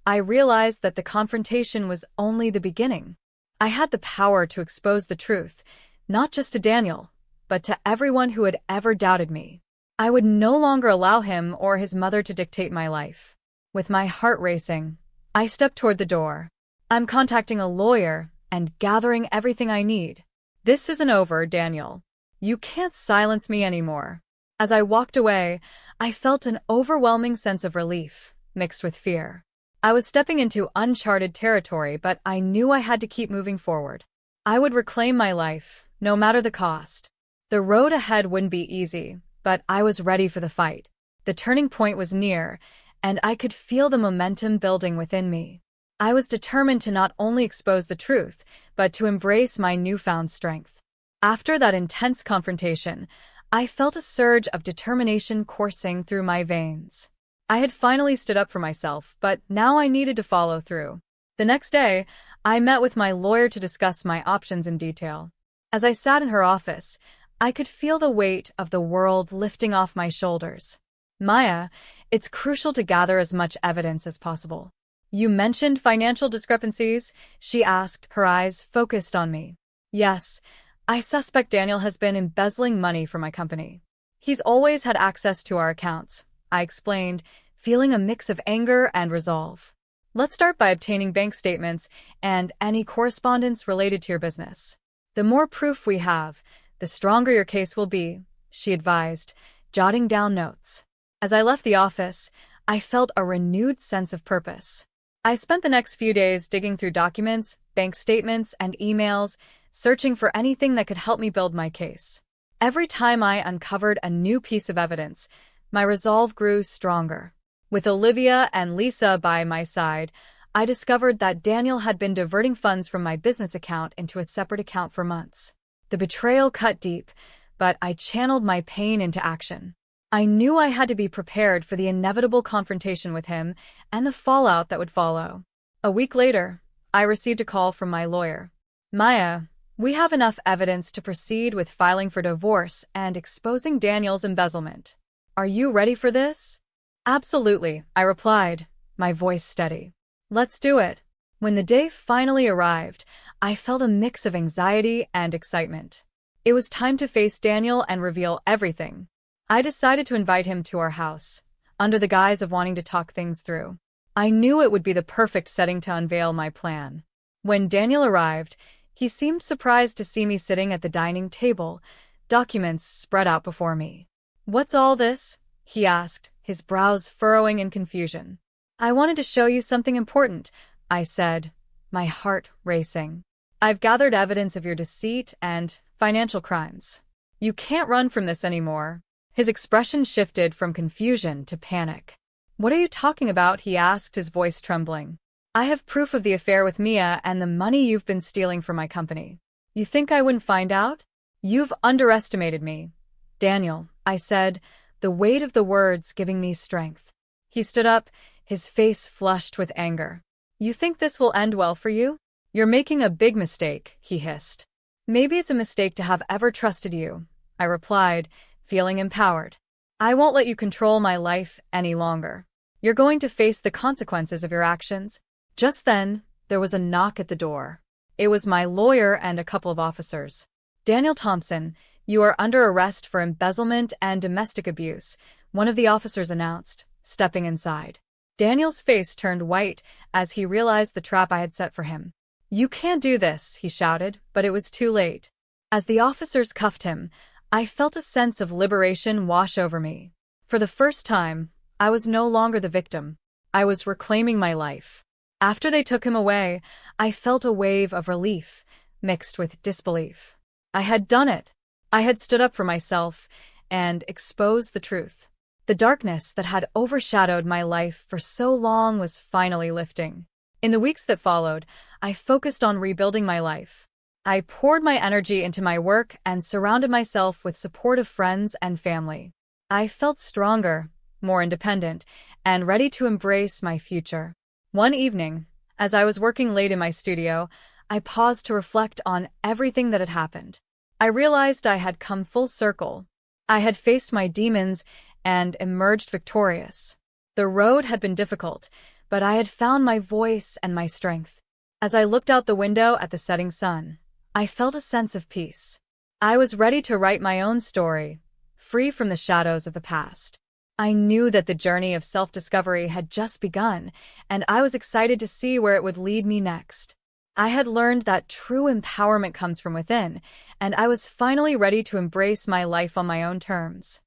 I realized that the confrontation was only the beginning. I had the power to expose the truth, not just to Daniel, but to everyone who had ever doubted me. I would no longer allow him or his mother to dictate my life. With my heart racing, I stepped toward the door. "I'm contacting a lawyer and gathering everything I need. This isn't over, Daniel. You can't silence me anymore." As I walked away, I felt an overwhelming sense of relief, mixed with fear. I was stepping into uncharted territory, but I knew I had to keep moving forward. I would reclaim my life, no matter the cost. The road ahead wouldn't be easy, but I was ready for the fight. The turning point was near, and I could feel the momentum building within me. I was determined to not only expose the truth, but to embrace my newfound strength. After that intense confrontation, I felt a surge of determination coursing through my veins. I had finally stood up for myself, but now I needed to follow through. The next day, I met with my lawyer to discuss my options in detail. As I sat in her office, I could feel the weight of the world lifting off my shoulders. "Maya, it's crucial to gather as much evidence as possible." "You mentioned financial discrepancies?" she asked, her eyes focused on me. "Yes, I suspect Daniel has been embezzling money from my company. He's always had access to our accounts," I explained, feeling a mix of anger and resolve. "Let's start by obtaining bank statements and any correspondence related to your business. The more proof we have, the stronger your case will be," she advised, jotting down notes. As I left the office, I felt a renewed sense of purpose. I spent the next few days digging through documents, bank statements, and emails, searching for anything that could help me build my case. Every time I uncovered a new piece of evidence, my resolve grew stronger. With Olivia and Lisa by my side, I discovered that Daniel had been diverting funds from my business account into a separate account for months. The betrayal cut deep, but I channeled my pain into action. I knew I had to be prepared for the inevitable confrontation with him and the fallout that would follow. A week later, I received a call from my lawyer. "Maya, we have enough evidence to proceed with filing for divorce and exposing Daniel's embezzlement. Are you ready for this?" "Absolutely," I replied, my voice steady. "Let's do it." When the day finally arrived, I felt a mix of anxiety and excitement. It was time to face Daniel and reveal everything. I decided to invite him to our house, under the guise of wanting to talk things through. I knew it would be the perfect setting to unveil my plan. When Daniel arrived, he seemed surprised to see me sitting at the dining table, documents spread out before me. "What's all this?" he asked, his brows furrowing in confusion. "I wanted to show you something important," I said, my heart racing. "I've gathered evidence of your deceit and financial crimes. You can't run from this anymore." His expression shifted from confusion to panic. "What are you talking about?" he asked, his voice trembling. "I have proof of the affair with Mia and the money you've been stealing from my company. You think I wouldn't find out? You've underestimated me." "Daniel," I said, the weight of the words giving me strength. He stood up, his face flushed with anger. "You think this will end well for you? You're making a big mistake," he hissed. "Maybe it's a mistake to have ever trusted you," I replied, feeling empowered. "I won't let you control my life any longer. You're going to face the consequences of your actions." Just then, there was a knock at the door. It was my lawyer and a couple of officers. "Daniel Thompson, you are under arrest for embezzlement and domestic abuse," one of the officers announced, stepping inside. Daniel's face turned white as he realized the trap I had set for him. "You can't do this," he shouted, but it was too late. As the officers cuffed him, I felt a sense of liberation wash over me. For the first time, I was no longer the victim. I was reclaiming my life. After they took him away, I felt a wave of relief, mixed with disbelief. I had done it. I had stood up for myself and exposed the truth. The darkness that had overshadowed my life for so long was finally lifting. In the weeks that followed, I focused on rebuilding my life. I poured my energy into my work and surrounded myself with supportive friends and family. I felt stronger, more independent, and ready to embrace my future. One evening, as I was working late in my studio, I paused to reflect on everything that had happened. I realized I had come full circle. I had faced my demons and emerged victorious. The road had been difficult, but I had found my voice and my strength. As I looked out the window at the setting sun, I felt a sense of peace. I was ready to write my own story, free from the shadows of the past. I knew that the journey of self-discovery had just begun, and I was excited to see where it would lead me next. I had learned that true empowerment comes from within, and I was finally ready to embrace my life on my own terms.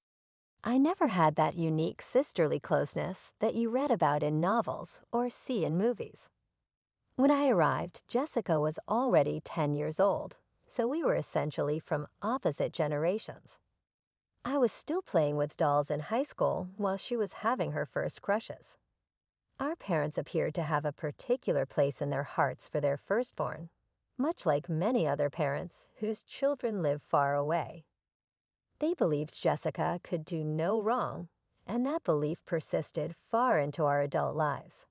I never had that unique sisterly closeness that you read about in novels or see in movies. When I arrived, Jessica was already 10 years old, so we were essentially from opposite generations. I was still playing with dolls in high school while she was having her first crushes. Our parents appeared to have a particular place in their hearts for their firstborn, much like many other parents whose children live far away. They believed Jessica could do no wrong, and that belief persisted far into our adult lives.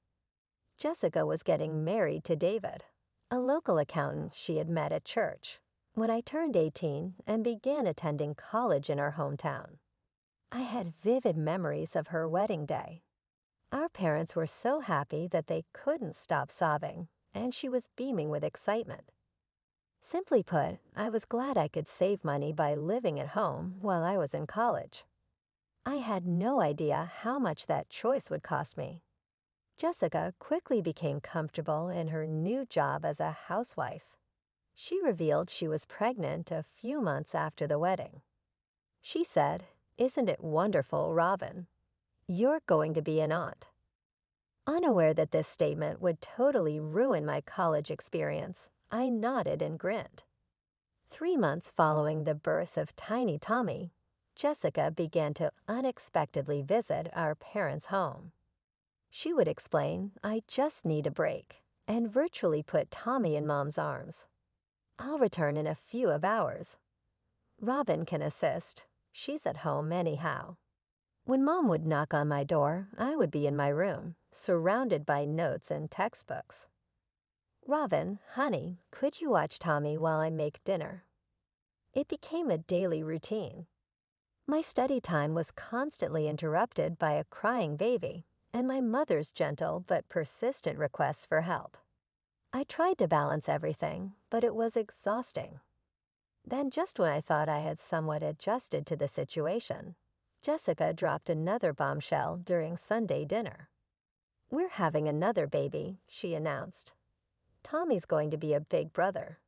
Jessica was getting married to David, a local accountant she had met at church, when I turned 18 and began attending college in our hometown. I had vivid memories of her wedding day. Our parents were so happy that they couldn't stop sobbing, and she was beaming with excitement. Simply put, I was glad I could save money by living at home while I was in college. I had no idea how much that choice would cost me. Jessica quickly became comfortable in her new job as a housewife. She revealed she was pregnant a few months after the wedding. She said, "Isn't it wonderful, Robin? You're going to be an aunt." Unaware that this statement would totally ruin my college experience, I nodded and grinned. 3 months following the birth of tiny Tommy, Jessica began to unexpectedly visit our parents' home. She would explain, "I just need a break," and virtually put Tommy in Mom's arms. "I'll return in a few hours. Robin can assist. She's at home anyhow." When Mom would knock on my door, I would be in my room, surrounded by notes and textbooks. "Robin, honey, could you watch Tommy while I make dinner?" It became a daily routine. My study time was constantly interrupted by a crying baby and my mother's gentle but persistent requests for help. I tried to balance everything, but it was exhausting. Then, just when I thought I had somewhat adjusted to the situation, Jessica dropped another bombshell during Sunday dinner. "We're having another baby," she announced. "Tommy's going to be a big brother."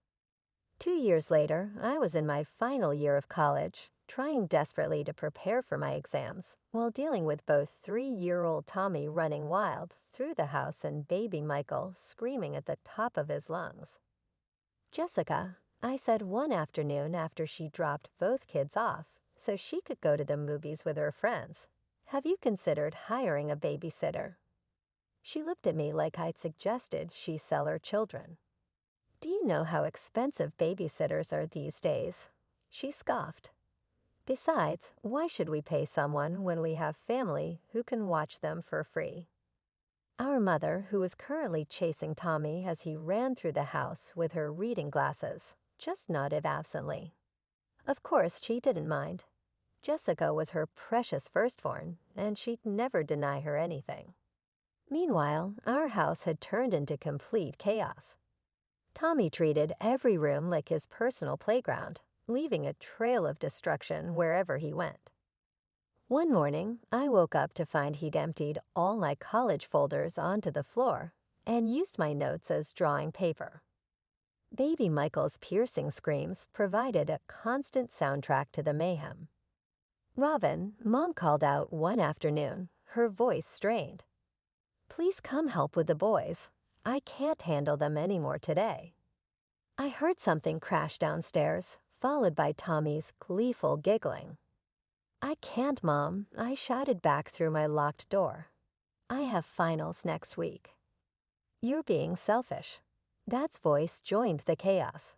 2 years later, I was in my final year of college, trying desperately to prepare for my exams, while dealing with both 3-year-old Tommy running wild through the house and baby Michael screaming at the top of his lungs. "Jessica," I said one afternoon after she dropped both kids off so she could go to the movies with her friends, "have you considered hiring a babysitter?" She looked at me like I'd suggested she sell her children. "Do you know how expensive babysitters are these days?" She scoffed. "Besides, why should we pay someone when we have family who can watch them for free?" Our mother, who was currently chasing Tommy as he ran through the house with her reading glasses, just nodded absently. Of course, she didn't mind. Jessica was her precious firstborn, and she'd never deny her anything. Meanwhile, our house had turned into complete chaos. Tommy treated every room like his personal playground, leaving a trail of destruction wherever he went. One morning, I woke up to find he'd emptied all my college folders onto the floor and used my notes as drawing paper. Baby Michael's piercing screams provided a constant soundtrack to the mayhem. "Robin," Mom called out one afternoon, her voice strained. "Please come help with the boys. I can't handle them anymore today." I heard something crash downstairs, followed by Tommy's gleeful giggling. "I can't, Mom," I shouted back through my locked door. "I have finals next week." "You're being selfish." Dad's voice joined the chaos.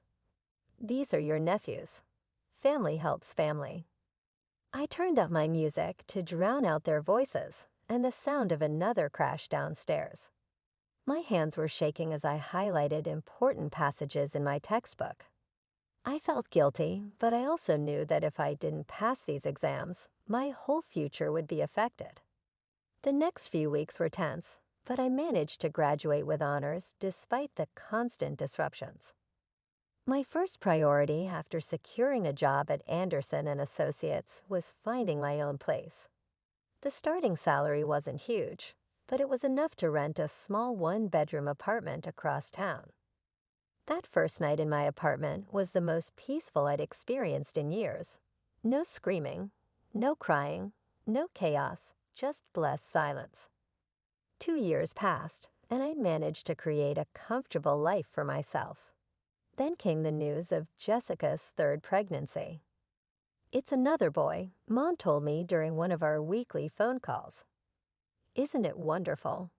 "These are your nephews. Family helps family." I turned up my music to drown out their voices and the sound of another crash downstairs. My hands were shaking as I highlighted important passages in my textbook. I felt guilty, but I also knew that if I didn't pass these exams, my whole future would be affected. The next few weeks were tense, but I managed to graduate with honors despite the constant disruptions. My first priority after securing a job at Anderson and Associates was finding my own place. The starting salary wasn't huge, but it was enough to rent a small one-bedroom apartment across town. That first night in my apartment was the most peaceful I'd experienced in years. No screaming, no crying, no chaos, just blessed silence. 2 years passed, and I'd managed to create a comfortable life for myself. Then came the news of Jessica's third pregnancy. "It's another boy," Mom told me during one of our weekly phone calls. "Isn't it wonderful?"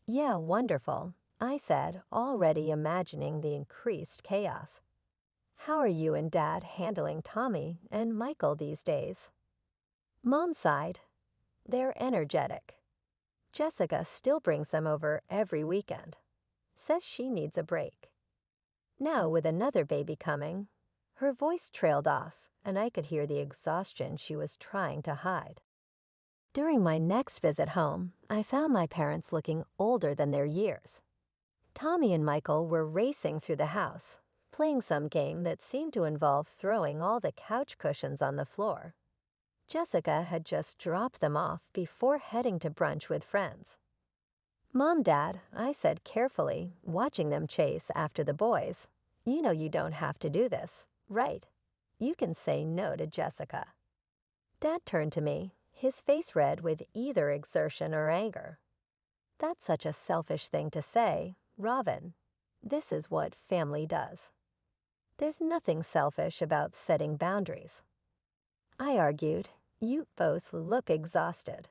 "Yeah, wonderful," I said, already imagining the increased chaos. "How are you and Dad handling Tommy and Michael these days?" Mom sighed. "They're energetic. Jessica still brings them over every weekend. Says she needs a break." Now, with another baby coming, her voice trailed off, and I could hear the exhaustion she was trying to hide. During my next visit home, I found my parents looking older than their years. Tommy and Michael were racing through the house, playing some game that seemed to involve throwing all the couch cushions on the floor. Jessica had just dropped them off before heading to brunch with friends. "Mom, Dad," I said carefully, watching them chase after the boys. "You know you don't have to do this, right? You can say no to Jessica." Dad turned to me, his face red with either exertion or anger. "That's such a selfish thing to say, Robin. This is what family does. There's nothing selfish about setting boundaries." I argued, "You both look exhausted."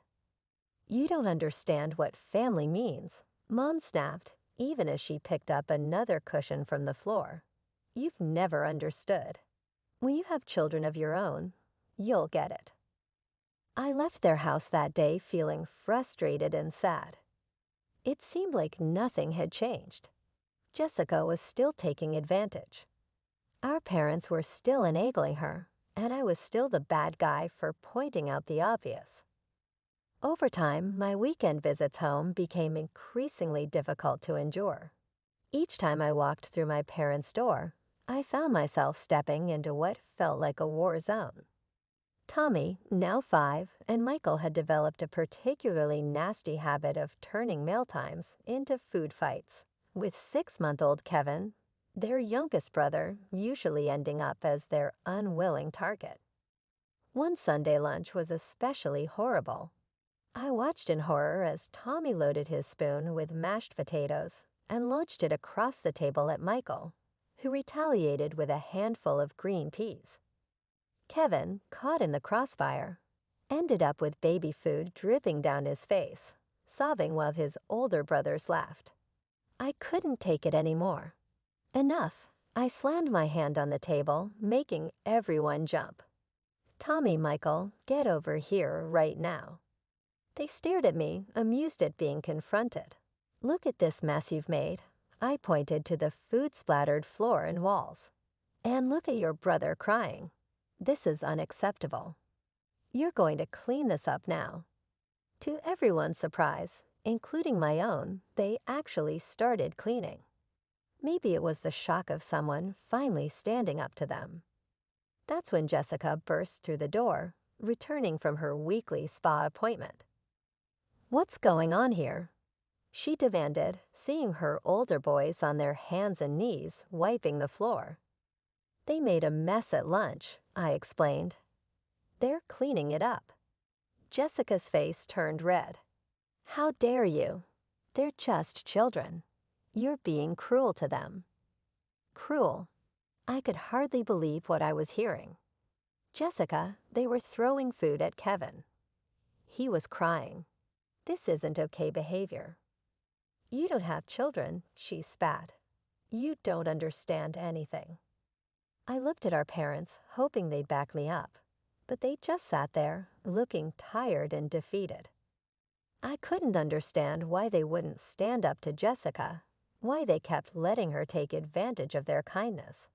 "You don't understand what family means," Mom snapped, even as she picked up another cushion from the floor. "You've never understood. When you have children of your own, you'll get it." I left their house that day feeling frustrated and sad. It seemed like nothing had changed. Jessica was still taking advantage. Our parents were still enabling her, and I was still the bad guy for pointing out the obvious. Over time, my weekend visits home became increasingly difficult to endure. Each time I walked through my parents' door, I found myself stepping into what felt like a war zone. Tommy, now 5, and Michael had developed a particularly nasty habit of turning mealtimes into food fights, with 6-month-old Kevin, their youngest brother, usually ending up as their unwilling target. One Sunday lunch was especially horrible. I watched in horror as Tommy loaded his spoon with mashed potatoes and launched it across the table at Michael, who retaliated with a handful of green peas. Kevin, caught in the crossfire, ended up with baby food dripping down his face, sobbing while his older brothers laughed. I couldn't take it anymore. Enough. I slammed my hand on the table, making everyone jump. "Tommy, Michael, get over here right now." They stared at me, amused at being confronted. "Look at this mess you've made." I pointed to the food-splattered floor and walls. "And look at your brother crying. This is unacceptable. You're going to clean this up now." To everyone's surprise, including my own, they actually started cleaning. Maybe it was the shock of someone finally standing up to them. That's when Jessica burst through the door, returning from her weekly spa appointment. "What's going on here?" she demanded, seeing her older boys on their hands and knees wiping the floor. "They made a mess at lunch," I explained. "They're cleaning it up." Jessica's face turned red. "How dare you? They're just children. You're being cruel to them." Cruel. I could hardly believe what I was hearing. "Jessica, they were throwing food at Kevin. He was crying. This isn't okay behavior." "You don't have children," she spat. "You don't understand anything." I looked at our parents, hoping they'd back me up, but they just sat there, looking tired and defeated. I couldn't understand why they wouldn't stand up to Jessica, why they kept letting her take advantage of their kindness.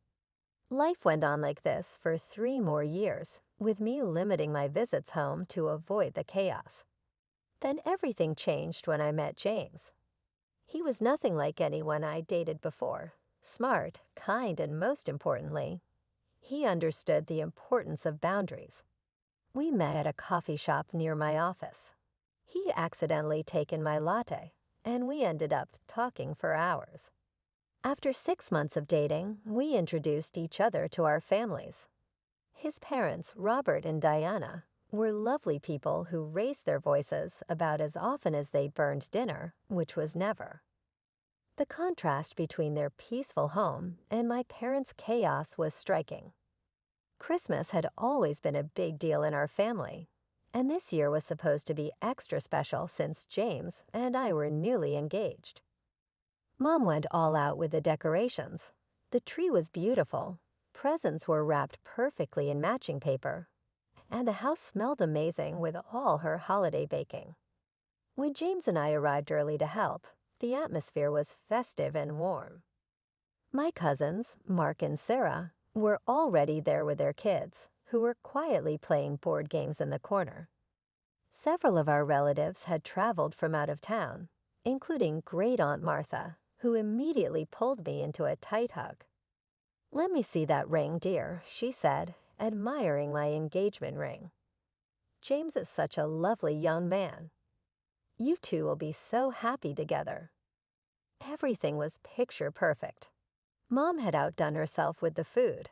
Life went on like this for 3 more years, with me limiting my visits home to avoid the chaos. Then everything changed when I met James. He was nothing like anyone I dated before. Smart, kind, and most importantly, he understood the importance of boundaries. We met at a coffee shop near my office. He accidentally taken my latte, and we ended up talking for hours. After 6 months of dating, we introduced each other to our families. His parents, Robert and Diana, were lovely people who raised their voices about as often as they burned dinner, which was never. The contrast between their peaceful home and my parents' chaos was striking. Christmas had always been a big deal in our family, and this year was supposed to be extra special since James and I were newly engaged. Mom went all out with the decorations. The tree was beautiful, presents were wrapped perfectly in matching paper, and the house smelled amazing with all her holiday baking. When James and I arrived early to help, the atmosphere was festive and warm. My cousins, Mark and Sarah, were already there with their kids, who were quietly playing board games in the corner. Several of our relatives had traveled from out of town, including Great Aunt Martha, who immediately pulled me into a tight hug. "Let me see that ring, dear," she said, admiring my engagement ring. "James is such a lovely young man. You two will be so happy together." Everything was picture perfect. Mom had outdone herself with the food.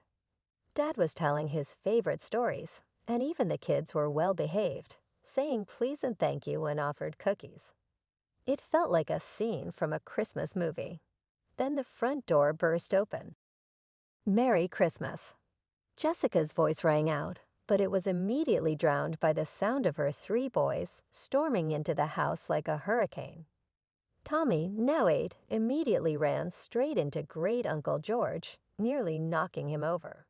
Dad was telling his favorite stories, and even the kids were well behaved, saying please and thank you when offered cookies. It felt like a scene from a Christmas movie. Then the front door burst open. "Merry Christmas." Jessica's voice rang out, but it was immediately drowned by the sound of her 3 boys storming into the house like a hurricane. Tommy, now 8, immediately ran straight into Great Uncle George, nearly knocking him over.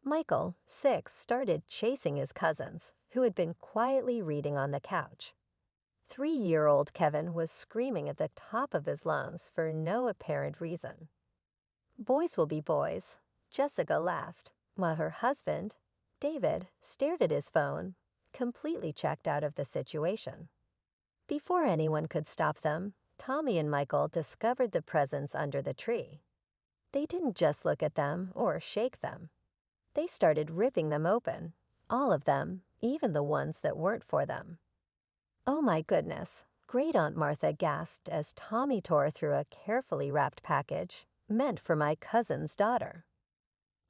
Michael, 6, started chasing his cousins, who had been quietly reading on the couch. 3-year-old Kevin was screaming at the top of his lungs for no apparent reason. "Boys will be boys," Jessica laughed, while her husband, David, stared at his phone, completely checked out of the situation. Before anyone could stop them, Tommy and Michael discovered the presents under the tree. They didn't just look at them or shake them. They started ripping them open, all of them, even the ones that weren't for them. "Oh my goodness," Great Aunt Martha gasped as Tommy tore through a carefully wrapped package meant for my cousin's daughter.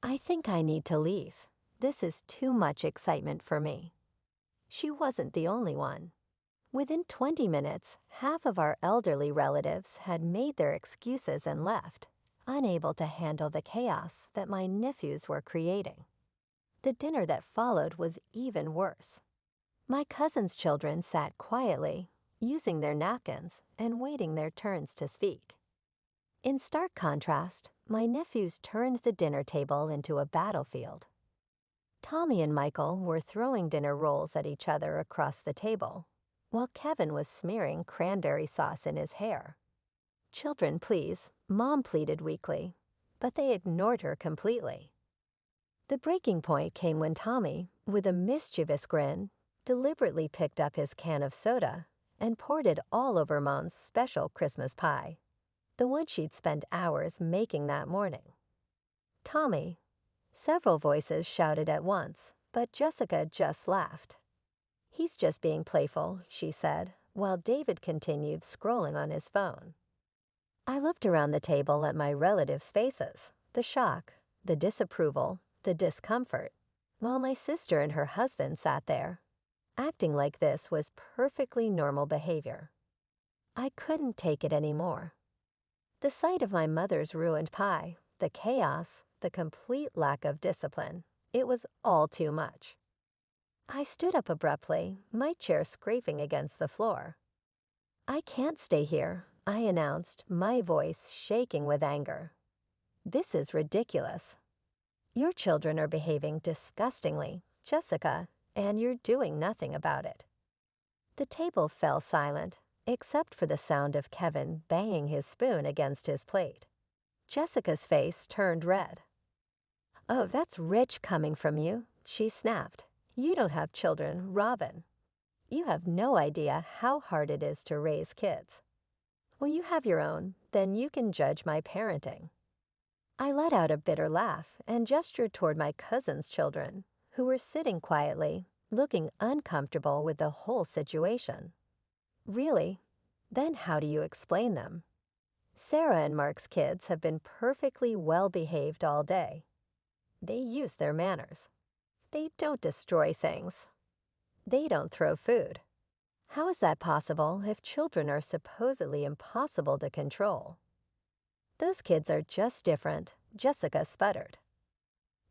"I think I need to leave. This is too much excitement for me." She wasn't the only one. Within 20 minutes, half of our elderly relatives had made their excuses and left, unable to handle the chaos that my nephews were creating. The dinner that followed was even worse. My cousin's children sat quietly, using their napkins and waiting their turns to speak. In stark contrast, my nephews turned the dinner table into a battlefield. Tommy and Michael were throwing dinner rolls at each other across the table, while Kevin was smearing cranberry sauce in his hair. "Children, please," Mom pleaded weakly, but they ignored her completely. The breaking point came when Tommy, with a mischievous grin, deliberately picked up his can of soda and poured it all over Mom's special Christmas pie, the one she'd spent hours making that morning. "Tommy," several voices shouted at once, but Jessica just laughed. "He's just being playful," she said, while David continued scrolling on his phone. I looked around the table at my relatives' faces, the shock, the disapproval, the discomfort, while my sister and her husband sat there. Acting like this was perfectly normal behavior. I couldn't take it anymore. The sight of my mother's ruined pie, the chaos, the complete lack of discipline, it was all too much. I stood up abruptly, my chair scraping against the floor. "I can't stay here," I announced, my voice shaking with anger. "This is ridiculous. Your children are behaving disgustingly, Jessica, and you're doing nothing about it." The table fell silent, except for the sound of Kevin banging his spoon against his plate. Jessica's face turned red. "Oh, that's rich coming from you," she snapped. "You don't have children, Robin. You have no idea how hard it is to raise kids. Well, you have your own, then you can judge my parenting." I let out a bitter laugh and gestured toward my cousin's children, who were sitting quietly, looking uncomfortable with the whole situation. "Really? Then how do you explain them? Sarah and Mark's kids have been perfectly well-behaved all day. They use their manners. They don't destroy things. They don't throw food. How is that possible if children are supposedly impossible to control?" "Those kids are just different," Jessica sputtered.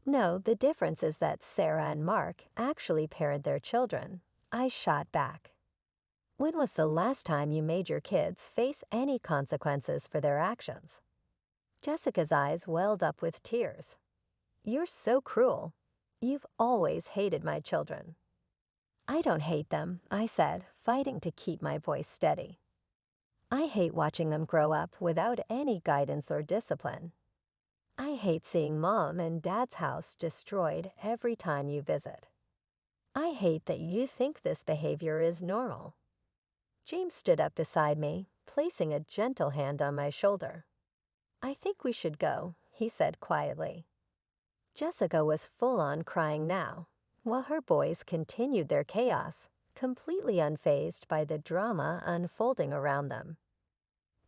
"No, the difference is that Sarah and Mark actually parent their children," I shot back. "When was the last time you made your kids face any consequences for their actions?" Jessica's eyes welled up with tears. "You're so cruel. You've always hated my children." "I don't hate them," I said, fighting to keep my voice steady. "I hate watching them grow up without any guidance or discipline. I hate seeing Mom and Dad's house destroyed every time you visit. I hate that you think this behavior is normal." James stood up beside me, placing a gentle hand on my shoulder. "I think we should go," he said quietly. Jessica was full-on crying now, while her boys continued their chaos, completely unfazed by the drama unfolding around them.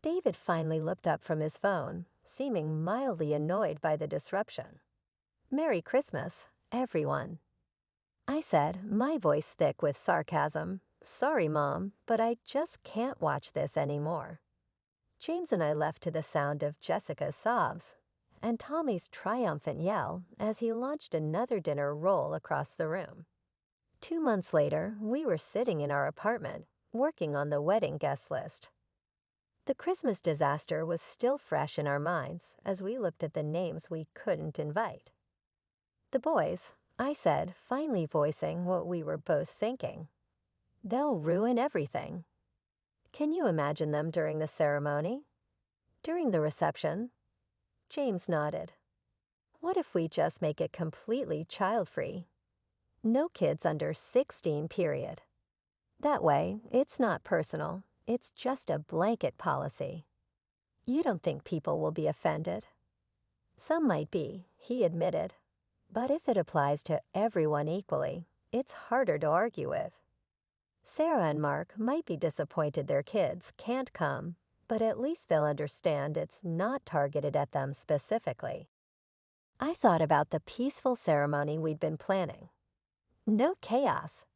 David finally looked up from his phone, seeming mildly annoyed by the disruption. "Merry Christmas, everyone," I said, my voice thick with sarcasm. "Sorry, Mom, but I just can't watch this anymore." James and I left to the sound of Jessica's sobs and Tommy's triumphant yell as he launched another dinner roll across the room. 2 months later, we were sitting in our apartment, working on the wedding guest list. The Christmas disaster was still fresh in our minds as we looked at the names we couldn't invite. "The boys," I said, finally voicing what we were both thinking. "They'll ruin everything." "Can you imagine them during the ceremony? During the reception?" James nodded. "What if we just make it completely child-free? No kids under 16, period. That way, it's not personal. It's just a blanket policy. You don't think people will be offended?" "Some might be," he admitted. "But if it applies to everyone equally, it's harder to argue with. Sarah and Mark might be disappointed their kids can't come, but at least they'll understand it's not targeted at them specifically." I thought about the peaceful ceremony we'd been planning. No chaos,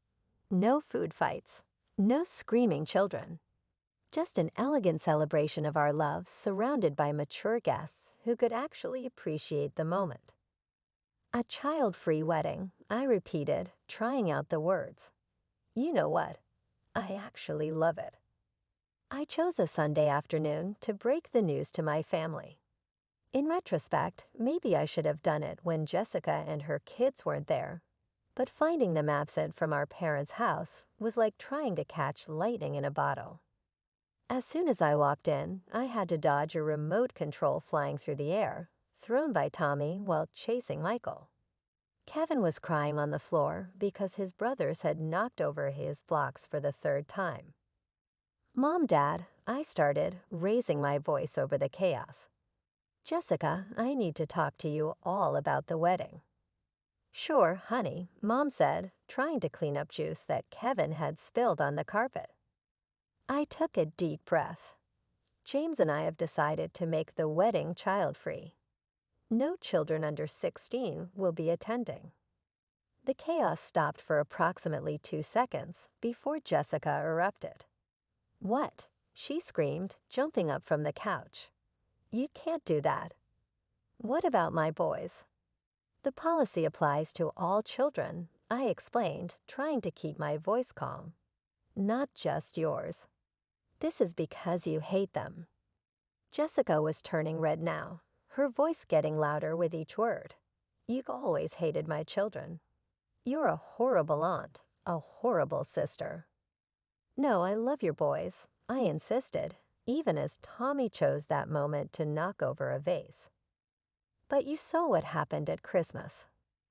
no food fights, no screaming children. Just an elegant celebration of our love surrounded by mature guests who could actually appreciate the moment. "A child-free wedding," I repeated, trying out the words. "You know what? I actually love it." I chose a Sunday afternoon to break the news to my family. In retrospect, maybe I should have done it when Jessica and her kids weren't there, but finding them absent from our parents' house was like trying to catch lightning in a bottle. As soon as I walked in, I had to dodge a remote control flying through the air, thrown by Tommy while chasing Michael. Kevin was crying on the floor because his brothers had knocked over his blocks for the 3rd time. "Mom, Dad," I started, raising my voice over the chaos. "Jessica, I need to talk to you all about the wedding." "Sure, honey," Mom said, trying to clean up juice that Kevin had spilled on the carpet. I took a deep breath. James and I have decided to make the wedding child-free. No children under 16 will be attending. The chaos stopped for approximately 2 seconds before Jessica erupted. "What?" she screamed, jumping up from the couch. "You can't do that." "What about my boys?" "The policy applies to all children," I explained, trying to keep my voice calm. "Not just yours. This is because you hate them." Jessica was turning red now, her voice getting louder with each word. "You've always hated my children. You're a horrible aunt, a horrible sister." No, I love your boys, I insisted, even as Tommy chose that moment to knock over a vase. But you saw what happened at Christmas.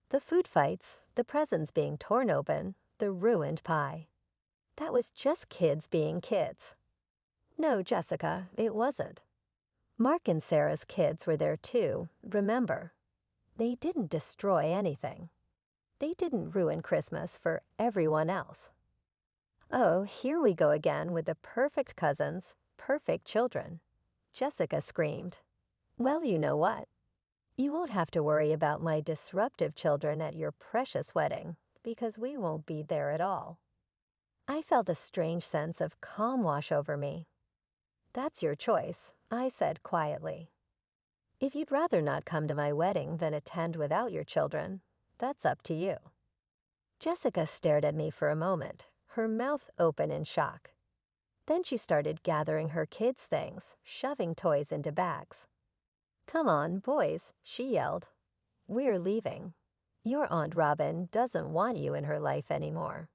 The food fights, the presents being torn open, the ruined pie. That was just kids being kids. No, Jessica, it wasn't. Mark and Sarah's kids were there too, remember. They didn't destroy anything. They didn't ruin Christmas for everyone else. Oh, here we go again with the perfect cousins, perfect children. Jessica screamed. Well, you know what? You won't have to worry about my disruptive children at your precious wedding, because we won't be there at all. I felt a strange sense of calm wash over me. That's your choice, I said quietly. If you'd rather not come to my wedding than attend without your children, that's up to you. Jessica stared at me for a moment, her mouth open in shock. Then she started gathering her kids' things, shoving toys into bags. Come on, boys, she yelled. We're leaving. Your Aunt Robin doesn't want you in her life anymore.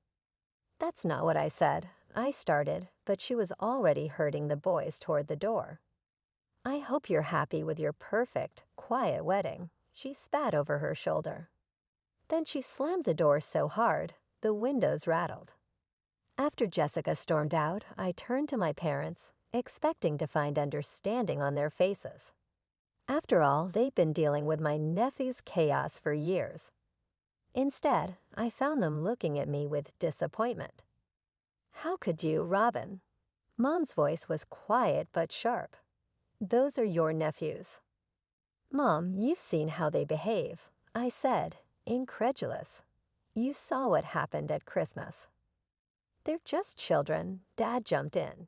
That's not what I said. I started, but she was already herding the boys toward the door. I hope you're happy with your perfect, quiet wedding, she spat over her shoulder. Then she slammed the door so hard, the windows rattled. After Jessica stormed out, I turned to my parents, expecting to find understanding on their faces. After all, they'd been dealing with my nephew's chaos for years. Instead, I found them looking at me with disappointment. How could you, Robin? Mom's voice was quiet but sharp. Those are your nephews. Mom, you've seen how they behave, I said, incredulous. You saw what happened at Christmas. They're just children, Dad jumped in.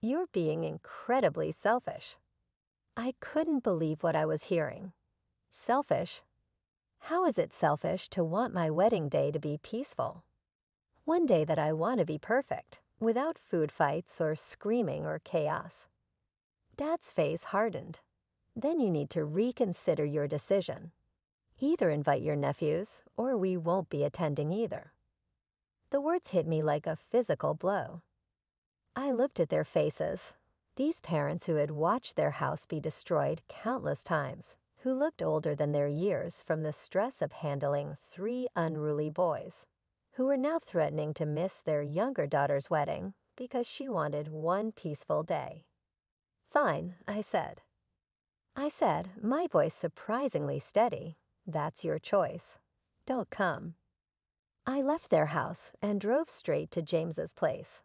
You're being incredibly selfish. I couldn't believe what I was hearing. Selfish? How is it selfish to want my wedding day to be peaceful? One day that I want to be perfect, without food fights or screaming or chaos. Dad's face hardened. Then you need to reconsider your decision. Either invite your nephews, or we won't be attending either. The words hit me like a physical blow. I looked at their faces. These parents who had watched their house be destroyed countless times, who looked older than their years from the stress of handling 3 unruly boys, who were now threatening to miss their younger daughter's wedding because she wanted one peaceful day. Fine, I said. My voice surprisingly steady. That's your choice. Don't come. I left their house and drove straight to James's place.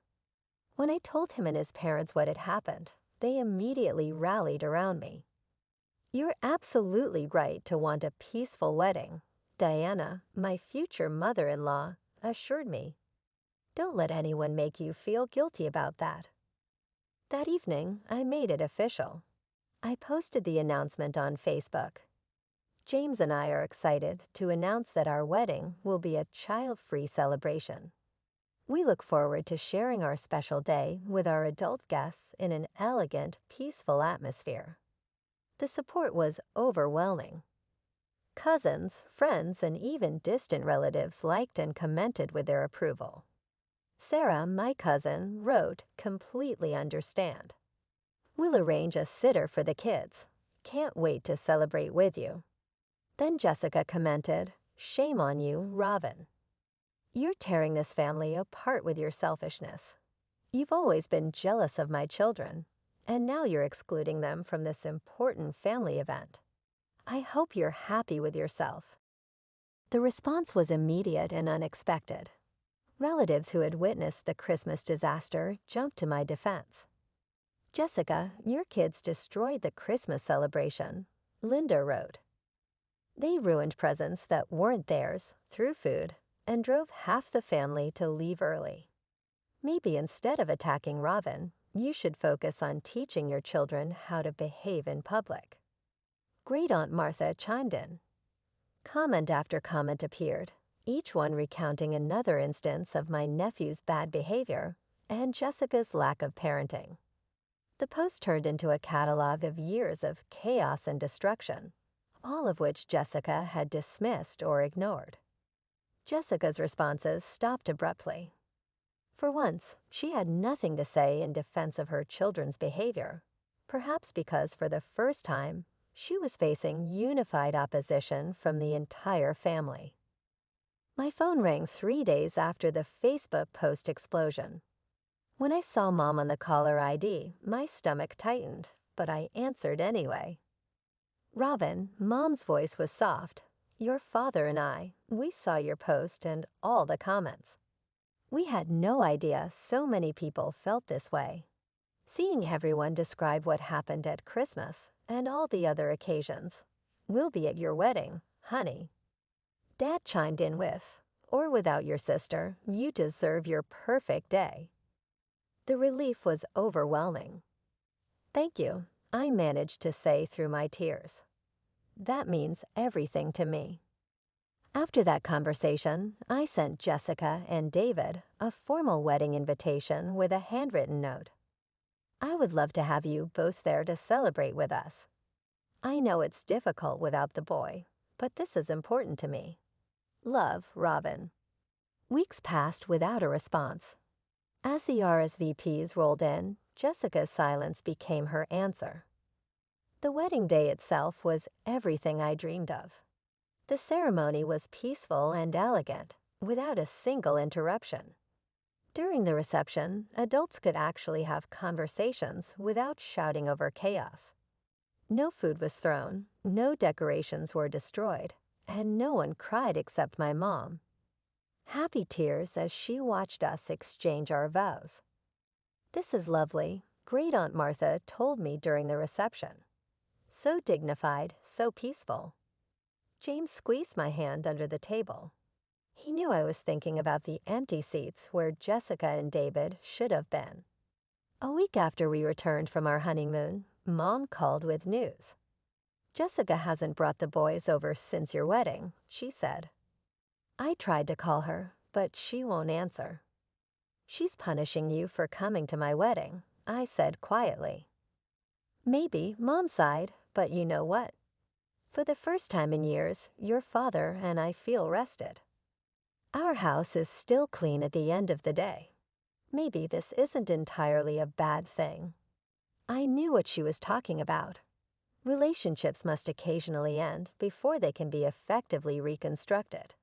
When I told him and his parents what had happened, they immediately rallied around me. You're absolutely right to want a peaceful wedding, Diana, my future mother-in-law, assured me. Don't let anyone make you feel guilty about that. That evening, I made it official. I posted the announcement on Facebook. James and I are excited to announce that our wedding will be a child-free celebration. We look forward to sharing our special day with our adult guests in an elegant, peaceful atmosphere. The support was overwhelming. Cousins, friends, and even distant relatives liked and commented with their approval. Sarah, my cousin, wrote, completely understand. We'll arrange a sitter for the kids. Can't wait to celebrate with you. Then Jessica commented, shame on you, Robin. You're tearing this family apart with your selfishness. You've always been jealous of my children, and now you're excluding them from this important family event. I hope you're happy with yourself. The response was immediate and unexpected. Relatives who had witnessed the Christmas disaster jumped to my defense. Jessica, your kids destroyed the Christmas celebration, Linda wrote. They ruined presents that weren't theirs, through food, and drove half the family to leave early. Maybe instead of attacking Robin, you should focus on teaching your children how to behave in public. Great Aunt Martha chimed in. Comment after comment appeared, each one recounting another instance of my nephew's bad behavior and Jessica's lack of parenting. The post turned into a catalog of years of chaos and destruction, all of which Jessica had dismissed or ignored. Jessica's responses stopped abruptly. For once, she had nothing to say in defense of her children's behavior, perhaps because for the first time, she was facing unified opposition from the entire family. My phone rang 3 days after the Facebook post explosion. When I saw Mom on the caller ID, my stomach tightened, but I answered anyway. Robin, Mom's voice was soft. Your father and we saw your post and all the comments. We had no idea so many people felt this way. Seeing everyone describe what happened at Christmas and all the other occasions. We'll be at your wedding, honey. Dad chimed in with, or without your sister, you deserve your perfect day. The relief was overwhelming. Thank you, I managed to say through my tears. That means everything to me. After that conversation, I sent Jessica and David a formal wedding invitation with a handwritten note. I would love to have you both there to celebrate with us. I know it's difficult without the boy, but this is important to me. Love, Robin. Weeks passed without a response. As the RSVPs rolled in, Jessica's silence became her answer. The wedding day itself was everything I dreamed of. The ceremony was peaceful and elegant, without a single interruption. During the reception, adults could actually have conversations without shouting over chaos. No food was thrown, no decorations were destroyed, and no one cried except my mom. Happy tears as she watched us exchange our vows. This is lovely, Great Aunt Martha told me during the reception. So dignified, so peaceful. James squeezed my hand under the table. He knew I was thinking about the empty seats where Jessica and David should have been. A week after we returned from our honeymoon, Mom called with news. Jessica hasn't brought the boys over since your wedding, she said. I tried to call her, but she won't answer. She's punishing you for coming to my wedding, I said quietly. Maybe, Mom sighed, but you know what? For the first time in years, your father and I feel rested. Our house is still clean at the end of the day. Maybe this isn't entirely a bad thing. I knew what she was talking about. Relationships must occasionally end before they can be effectively reconstructed.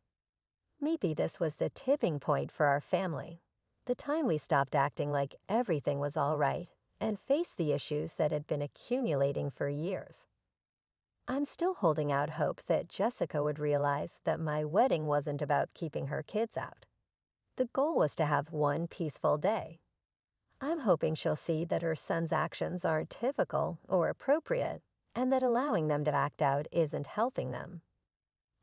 Maybe this was the tipping point for our family, the time we stopped acting like everything was all right and faced the issues that had been accumulating for years. I'm still holding out hope that Jessica would realize that my wedding wasn't about keeping her kids out. The goal was to have one peaceful day. I'm hoping she'll see that her son's actions aren't typical or appropriate, and that allowing them to act out isn't helping them.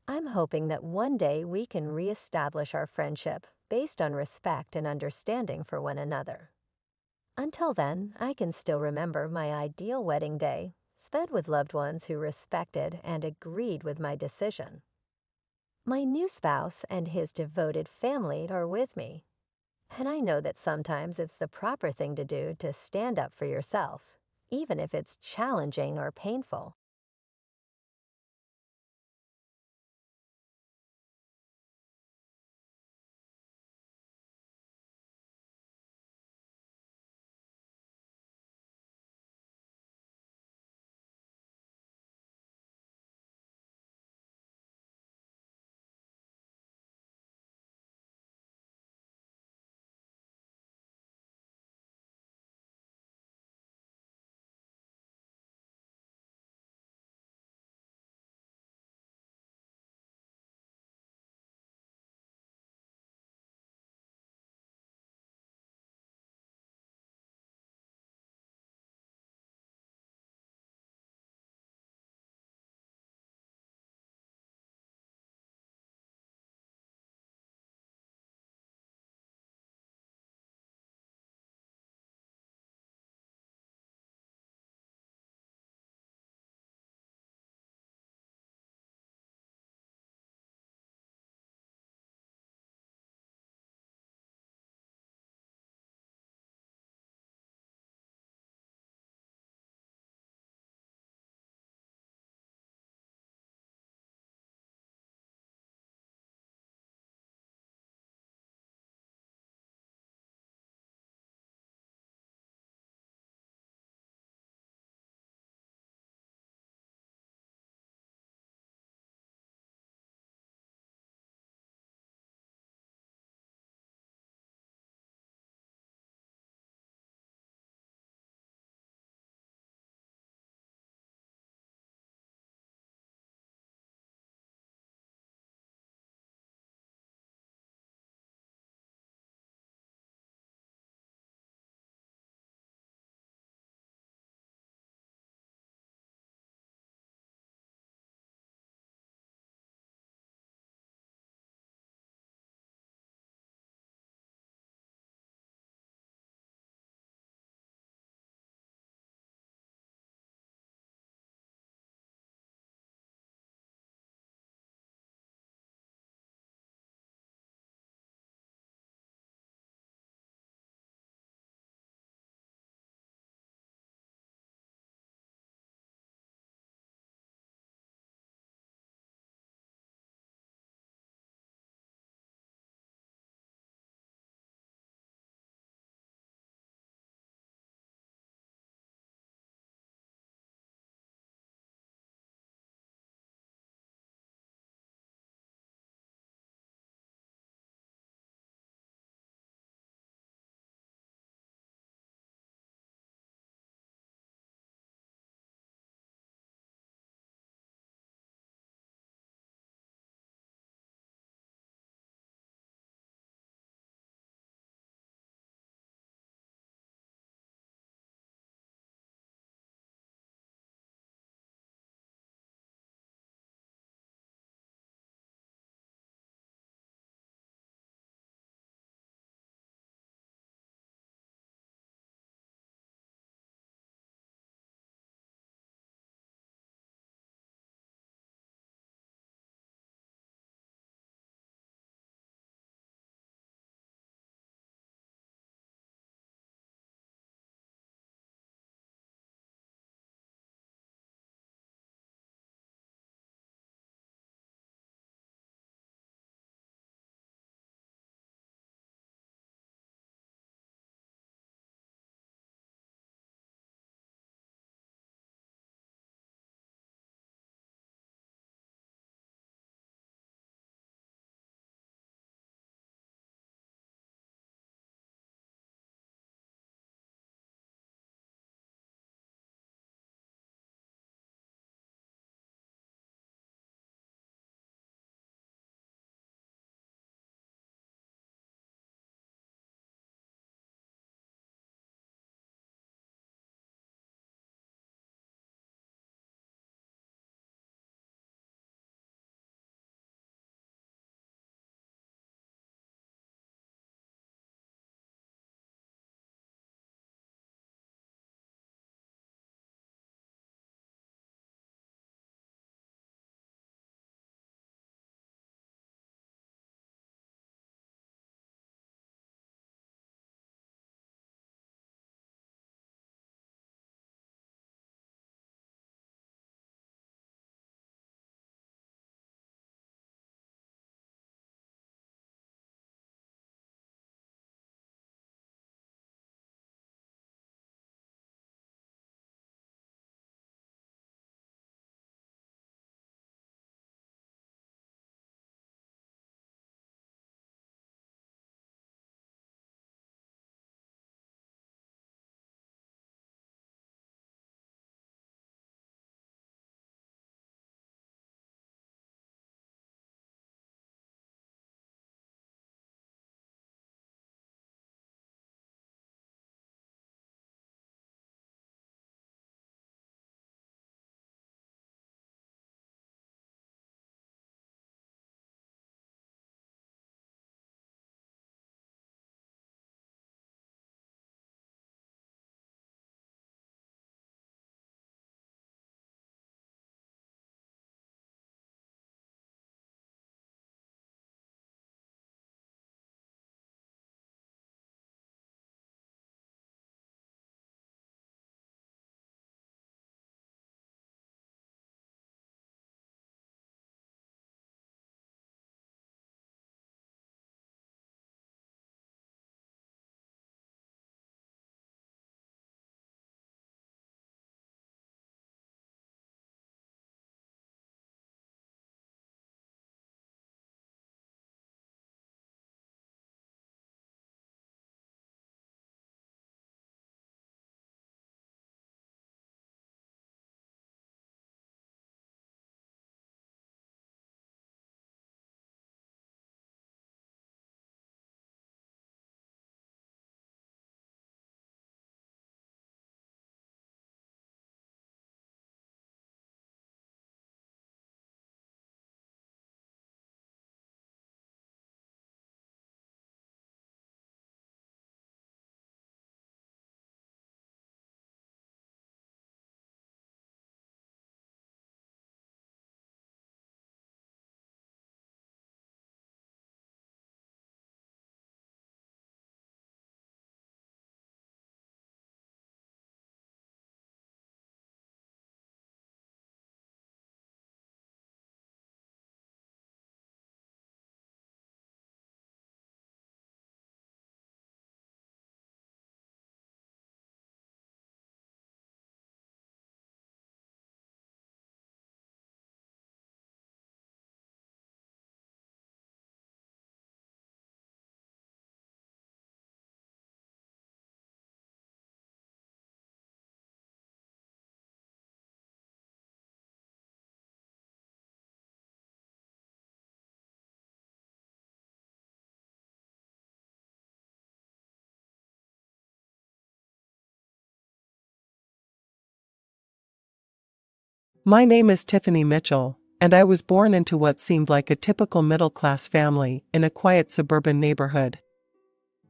I'm hoping that one day we can reestablish our friendship based on respect and understanding for one another. Until then, I can still remember my ideal wedding day, spent with loved ones who respected and agreed with my decision. My new spouse and his devoted family are with me, and I know that sometimes it's the proper thing to do to stand up for yourself, even if it's challenging or painful.
My name is Tiffany Mitchell, and I was born into what seemed like a typical middle-class family in a quiet suburban neighborhood.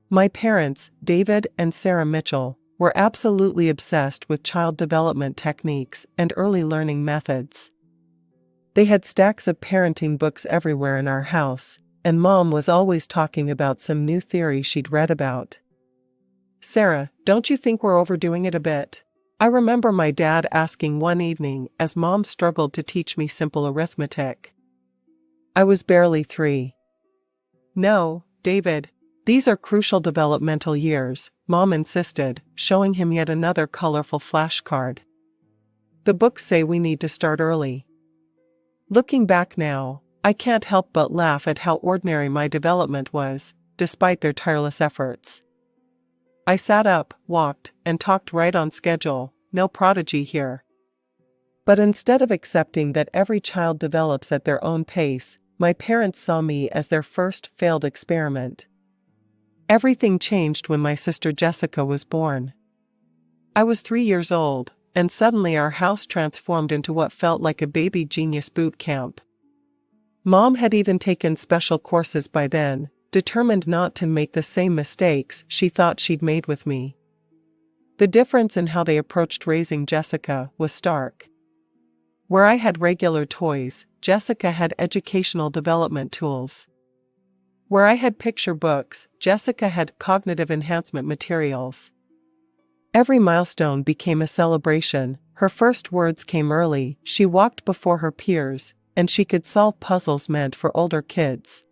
My parents, David and Sarah Mitchell, were absolutely obsessed with child development techniques and early learning methods. They had stacks of parenting books everywhere in our house, and Mom was always talking about some new theory she'd read about. "Sarah, don't you think we're overdoing it a bit?" I remember my dad asking one evening as Mom struggled to teach me simple arithmetic. I was barely 3. "No, David, these are crucial developmental years," Mom insisted, showing him yet another colorful flashcard. "The books say we need to start early." Looking back now, I can't help but laugh at how ordinary my development was, despite their tireless efforts. I sat up, walked, and talked right on schedule, no prodigy here. But instead of accepting that every child develops at their own pace, my parents saw me as their first failed experiment. Everything changed when my sister Jessica was born. I was 3 years old, and suddenly our house transformed into what felt like a baby genius boot camp. Mom had even taken special courses by then, determined not to make the same mistakes she thought she'd made with me. The difference in how they approached raising Jessica was stark. Where I had regular toys, Jessica had educational development tools. Where I had picture books, Jessica had cognitive enhancement materials. Every milestone became a celebration. Her first words came early, she walked before her peers, and she could solve puzzles meant for older kids.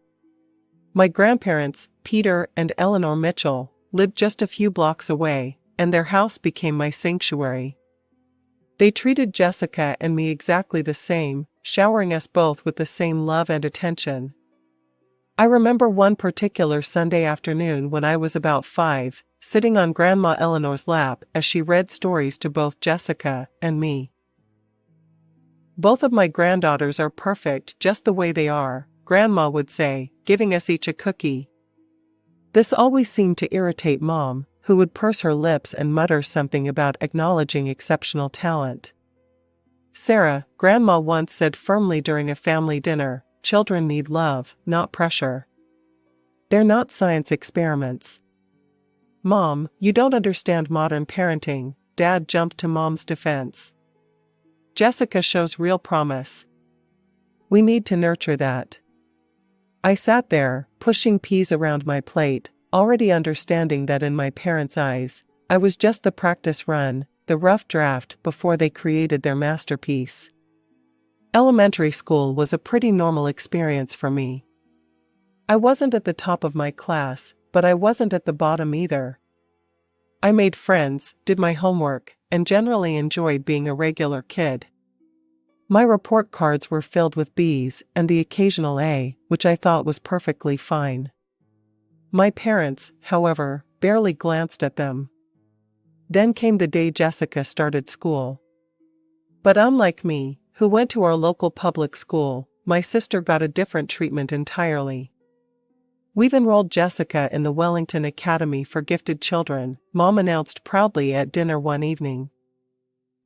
My grandparents, Peter and Eleanor Mitchell, lived just a few blocks away, and their house became my sanctuary. They treated Jessica and me exactly the same, showering us both with the same love and attention. I remember one particular Sunday afternoon when I was about 5, sitting on Grandma Eleanor's lap as she read stories to both Jessica and me. "Both of my granddaughters are perfect just the way they are," Grandma would say, giving us each a cookie. This always seemed to irritate Mom, who would purse her lips and mutter something about acknowledging exceptional talent. "Sarah," Grandma once said firmly during a family dinner, "children need love, not pressure. They're not science experiments." "Mom, you don't understand modern parenting," Dad jumped to Mom's defense. "Jessica shows real promise. We need to nurture that." I sat there, pushing peas around my plate, already understanding that in my parents' eyes, I was just the practice run, the rough draft before they created their masterpiece. Elementary school was a pretty normal experience for me. I wasn't at the top of my class, but I wasn't at the bottom either. I made friends, did my homework, and generally enjoyed being a regular kid. My report cards were filled with B's and the occasional A, which I thought was perfectly fine. My parents, however, barely glanced at them. Then came the day Jessica started school. But unlike me, who went to our local public school, my sister got a different treatment entirely. "We've enrolled Jessica in the Wellington Academy for Gifted Children," Mom announced proudly at dinner one evening.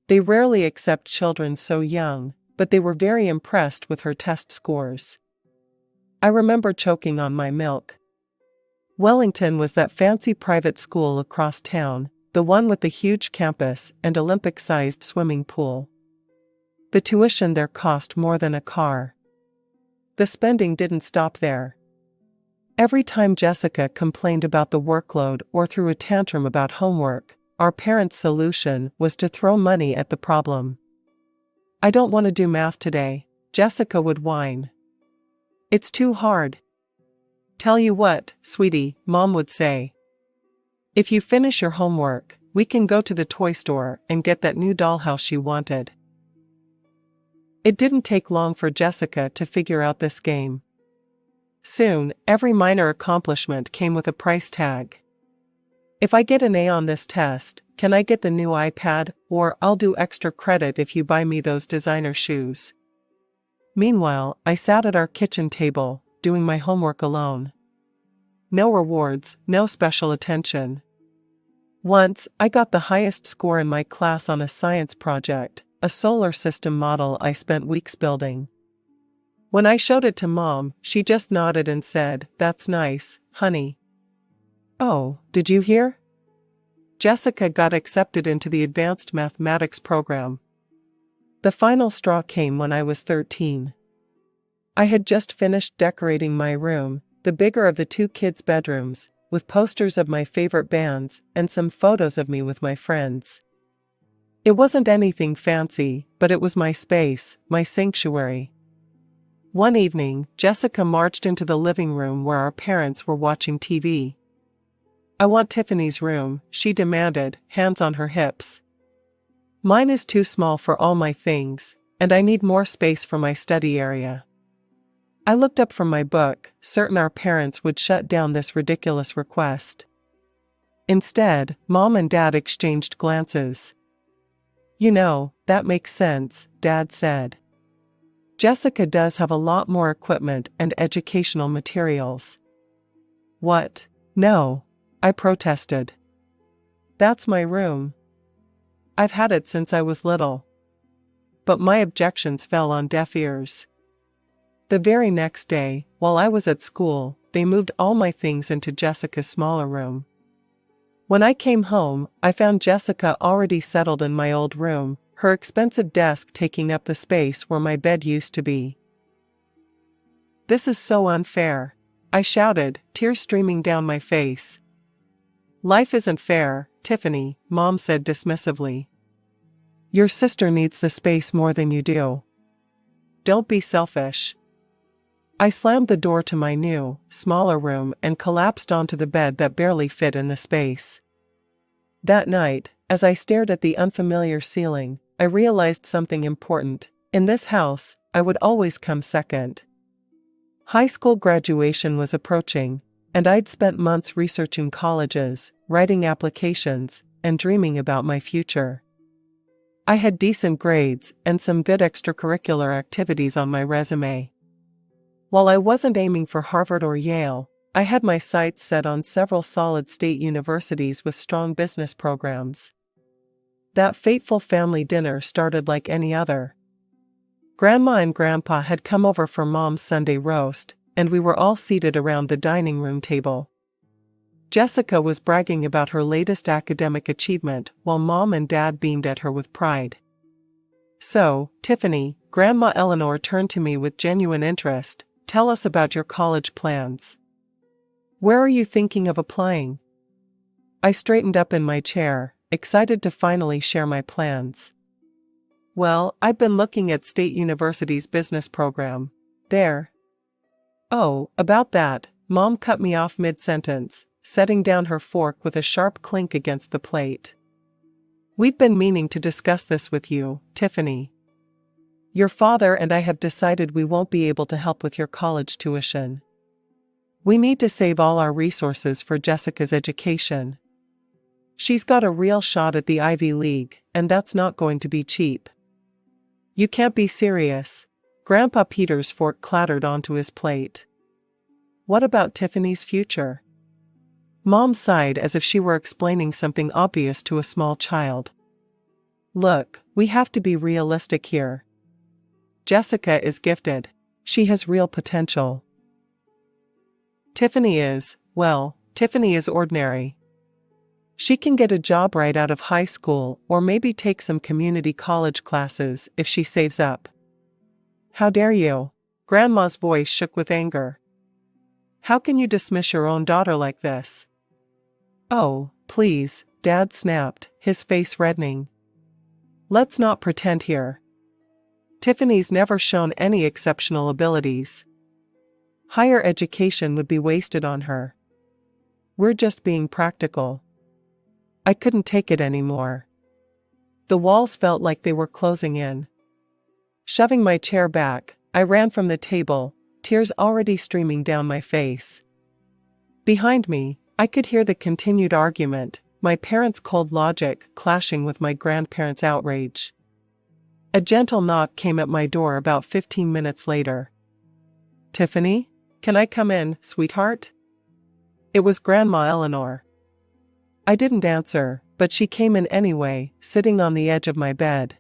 They rarely accept children so young, but they were very impressed with her test scores. I remember choking on my milk. Wellington was that fancy private school across town, the one with the huge campus and Olympic-sized swimming pool. The tuition there cost more than a car. The spending didn't stop there. Every time Jessica complained about the workload or threw a tantrum about homework, our parents' solution was to throw money at the problem. "I don't want to do math today," Jessica would whine. "It's too hard." "Tell you what, sweetie," Mom would say. "If you finish your homework, we can go to the toy store and get that new dollhouse you wanted." It didn't take long for Jessica to figure out this game. Soon, every minor accomplishment came with a price tag. "If I get an A on this test, can I get the new iPad, or I'll do extra credit if you buy me those designer shoes." Meanwhile, I sat at our kitchen table, doing my homework alone. No rewards, no special attention. Once, I got the highest score in my class on a science project, a solar system model I spent weeks building. When I showed it to Mom, she just nodded and said, "That's nice, honey." "Oh, did you hear? Jessica got accepted into the advanced mathematics program." The final straw came when I was 13. I had just finished decorating my room, the bigger of the two kids' bedrooms, with posters of my favorite bands and some photos of me with my friends. It wasn't anything fancy, but it was my space, my sanctuary. One evening, Jessica marched into the living room where our parents were watching TV. "I want Tiffany's room," she demanded, hands on her hips. "Mine is too small for all my things, and I need more space for my study area." I looked up from my book, certain our parents would shut down this ridiculous request. Instead, Mom and Dad exchanged glances. "You know, that makes sense," Dad said. "Jessica does have a lot more equipment and educational materials." "What? No," I protested. "That's my room. I've had it since I was little." But my objections fell on deaf ears. The very next day, while I was at school, they moved all my things into Jessica's smaller room. When I came home, I found Jessica already settled in my old room, her expensive desk taking up the space where my bed used to be. "This is so unfair," I shouted, tears streaming down my face. "Life isn't fair, Tiffany," Mom said dismissively. "Your sister needs the space more than you do. Don't be selfish." I slammed the door to my new, smaller room and collapsed onto the bed that barely fit in the space. That night, as I stared at the unfamiliar ceiling, I realized something important. In this house, I would always come second. High school graduation was approaching, and I'd spent months researching colleges, writing applications, and dreaming about my future. I had decent grades and some good extracurricular activities on my resume. While I wasn't aiming for Harvard or Yale, I had my sights set on several solid state universities with strong business programs. That fateful family dinner started like any other. Grandma and Grandpa had come over for Mom's Sunday roast, and we were all seated around the dining room table. Jessica was bragging about her latest academic achievement while Mom and Dad beamed at her with pride. "So, Tiffany," Grandma Eleanor turned to me with genuine interest, "tell us about your college plans. Where are you thinking of applying?" I straightened up in my chair, excited to finally share my plans. "Well, I've been looking at State University's business program. There." "Oh, about that," Mom cut me off mid-sentence, setting down her fork with a sharp clink against the plate. "We've been meaning to discuss this with you, Tiffany. Your father and I have decided we won't be able to help with your college tuition. We need to save all our resources for Jessica's education. She's got a real shot at the Ivy League, and that's not going to be cheap." "You can't be serious." Grandpa Peter's fork clattered onto his plate. "What about Tiffany's future?" Mom sighed as if she were explaining something obvious to a small child. "Look, we have to be realistic here. Jessica is gifted. She has real potential. Tiffany is ordinary. She can get a job right out of high school or maybe take some community college classes if she saves up." "How dare you?" Grandma's voice shook with anger. "How can you dismiss your own daughter like this?" "Oh, please," Dad snapped, his face reddening. "Let's not pretend here. Tiffany's never shown any exceptional abilities. Higher education would be wasted on her. We're just being practical." I couldn't take it anymore. The walls felt like they were closing in. Shoving my chair back, I ran from the table, tears already streaming down my face. Behind me, I could hear the continued argument, my parents' cold logic clashing with my grandparents' outrage. A gentle knock came at my door about 15 minutes later. "Tiffany, can I come in, sweetheart?" It was Grandma Eleanor. I didn't answer, but she came in anyway, sitting on the edge of my bed.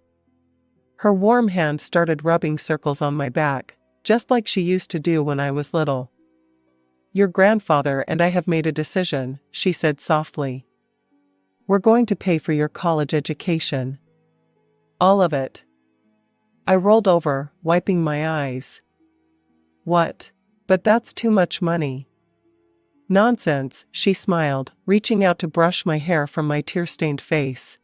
Her warm hand started rubbing circles on my back, just like she used to do when I was little. "Your grandfather and I have made a decision," she said softly. "We're going to pay for your college education. All of it." I rolled over, wiping my eyes. "What? But that's too much money." "Nonsense," she smiled, reaching out to brush my hair from my tear-stained face.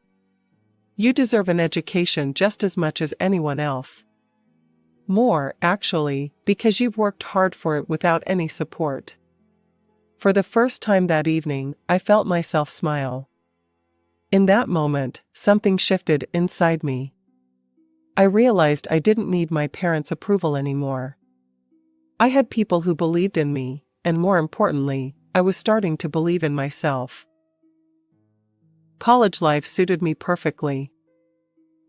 "You deserve an education just as much as anyone else. More, actually, because you've worked hard for it without any support." For the first time that evening, I felt myself smile. In that moment, something shifted inside me. I realized I didn't need my parents' approval anymore. I had people who believed in me, and more importantly, I was starting to believe in myself. College life suited me perfectly.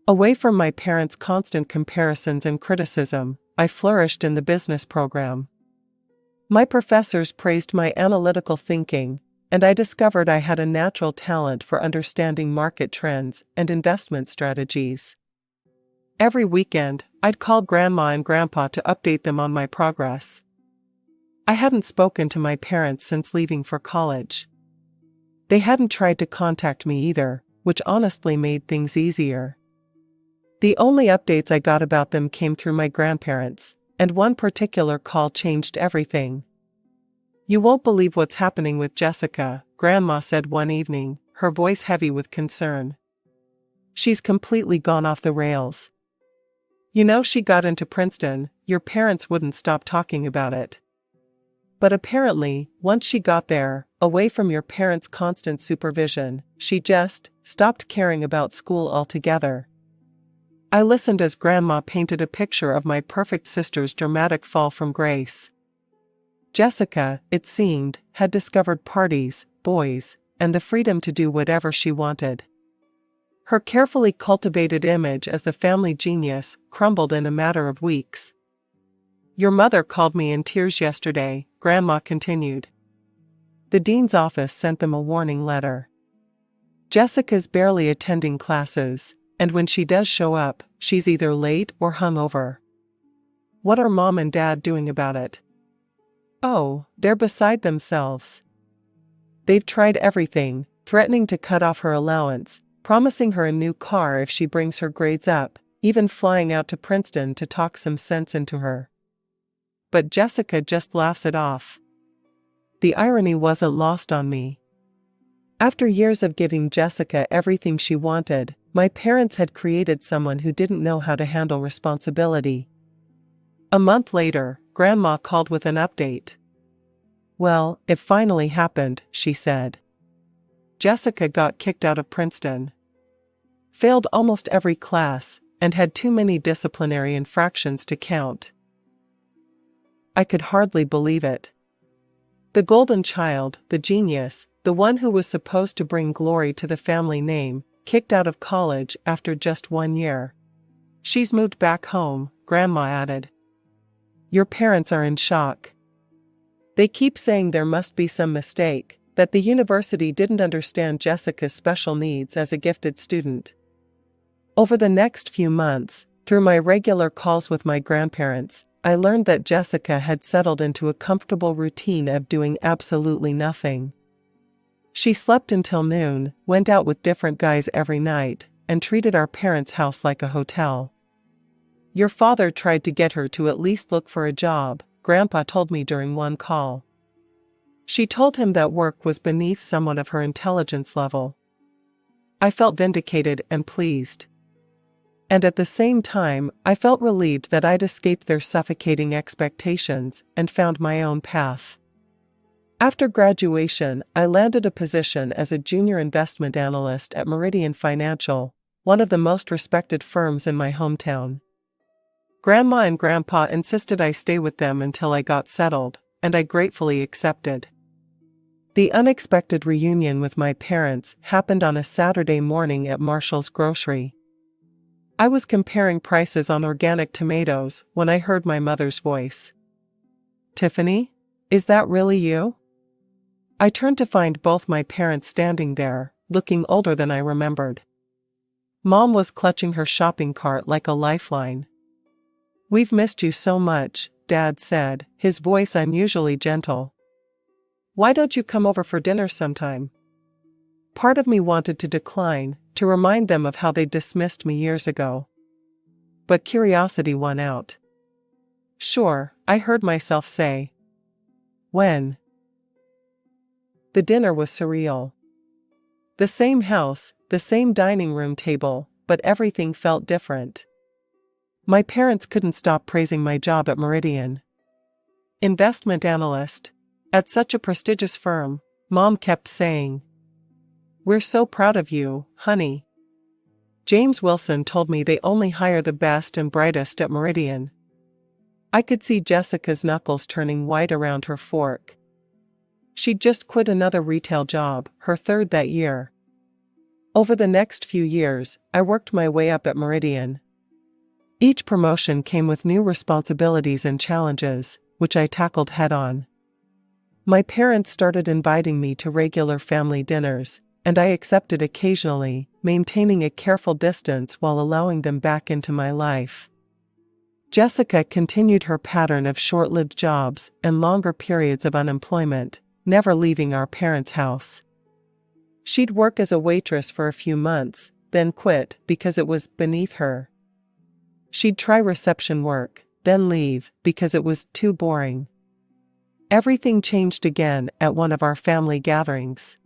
Away from my parents' constant comparisons and criticism, I flourished in the business program. My professors praised my analytical thinking, and I discovered I had a natural talent for understanding market trends and investment strategies. Every weekend, I'd call Grandma and Grandpa to update them on my progress. I hadn't spoken to my parents since leaving for college. They hadn't tried to contact me either, which honestly made things easier. The only updates I got about them came through my grandparents, and one particular call changed everything. "You won't believe what's happening with Jessica," Grandma said one evening, her voice heavy with concern. "She's completely gone off the rails. You know, she got into Princeton. Your parents wouldn't stop talking about it. But apparently, once she got there, away from your parents' constant supervision, she just stopped caring about school altogether." I listened as Grandma painted a picture of my perfect sister's dramatic fall from grace. Jessica, it seemed, had discovered parties, boys, and the freedom to do whatever she wanted. Her carefully cultivated image as the family genius crumbled in a matter of weeks. "Your mother called me in tears yesterday," Grandma continued. "The dean's office sent them a warning letter. Jessica's barely attending classes, and when she does show up, she's either late or hungover. What are Mom and Dad doing about it?" "Oh, they're beside themselves. They've tried everything, threatening to cut off her allowance, promising her a new car if she brings her grades up, even flying out to Princeton to talk some sense into her. But Jessica just laughs it off." The irony wasn't lost on me. After years of giving Jessica everything she wanted, my parents had created someone who didn't know how to handle responsibility. A month later, Grandma called with an update. "Well, it finally happened," she said. "Jessica got kicked out of Princeton. Failed almost every class, and had too many disciplinary infractions to count." I could hardly believe it. The golden child, the genius, the one who was supposed to bring glory to the family name, kicked out of college after just 1 year. "She's moved back home," Grandma added. "Your parents are in shock. They keep saying there must be some mistake, that the university didn't understand Jessica's special needs as a gifted student." Over the next few months, through my regular calls with my grandparents, I learned that Jessica had settled into a comfortable routine of doing absolutely nothing. She slept until noon, went out with different guys every night, and treated our parents' house like a hotel. "Your father tried to get her to at least look for a job," Grandpa told me during one call. "She told him that work was beneath someone of her intelligence level." I felt vindicated and pleased. And at the same time, I felt relieved that I'd escaped their suffocating expectations and found my own path. After graduation, I landed a position as a junior investment analyst at Meridian Financial, one of the most respected firms in my hometown. Grandma and Grandpa insisted I stay with them until I got settled, and I gratefully accepted. The unexpected reunion with my parents happened on a Saturday morning at Marshall's Grocery. I was comparing prices on organic tomatoes when I heard my mother's voice. "Tiffany? Is that really you?" I turned to find both my parents standing there, looking older than I remembered. Mom was clutching her shopping cart like a lifeline. "We've missed you so much," Dad said, his voice unusually gentle. "Why don't you come over for dinner sometime?" Part of me wanted to decline, to remind them of how they dismissed me years ago. But curiosity won out. "Sure," I heard myself say. "When?" The dinner was surreal. The same house, the same dining room table, but everything felt different. My parents couldn't stop praising my job at Meridian. Investment analyst. At such a prestigious firm, Mom kept saying, "We're so proud of you, honey." James Wilson told me they only hire the best and brightest at Meridian. I could see Jessica's knuckles turning white around her fork. She'd just quit another retail job, her third that year. Over the next few years, I worked my way up at Meridian. Each promotion came with new responsibilities and challenges, which I tackled head-on. My parents started inviting me to regular family dinners, and I accepted occasionally, maintaining a careful distance while allowing them back into my life. Jessica continued her pattern of short-lived jobs and longer periods of unemployment, never leaving our parents' house. She'd work as a waitress for a few months, then quit because it was beneath her. She'd try reception work, then leave because it was too boring. Everything changed again at one of our family gatherings.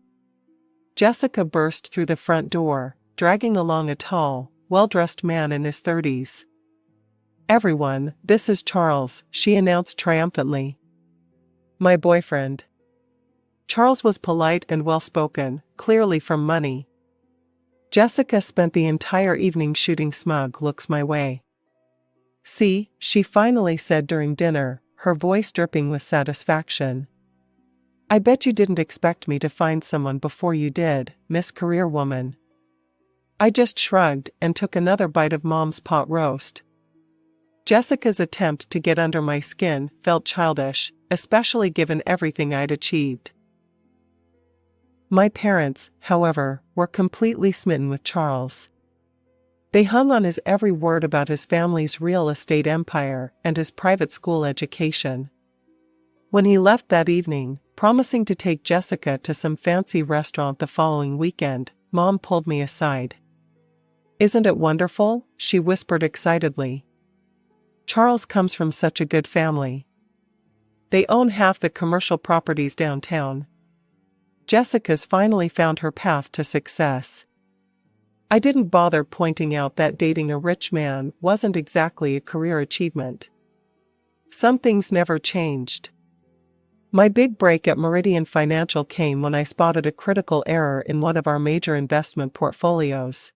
Jessica burst through the front door, dragging along a tall, well-dressed man in his 30s. "Everyone, this is Charles," she announced triumphantly. "My boyfriend." Charles was polite and well-spoken, clearly from money. Jessica spent the entire evening shooting smug looks my way. "See," she finally said during dinner, her voice dripping with satisfaction. "I bet you didn't expect me to find someone before you did, Miss Career Woman." I just shrugged and took another bite of Mom's pot roast. Jessica's attempt to get under my skin felt childish, especially given everything I'd achieved. My parents, however, were completely smitten with Charles. They hung on his every word about his family's real estate empire and his private school education. When he left that evening, promising to take Jessica to some fancy restaurant the following weekend, Mom pulled me aside. "Isn't it wonderful?" she whispered excitedly. "Charles comes from such a good family. They own half the commercial properties downtown. Jessica's finally found her path to success." I didn't bother pointing out that dating a rich man wasn't exactly a career achievement. Some things never changed. My big break at Meridian Financial came when I spotted a critical error in one of our major investment portfolios.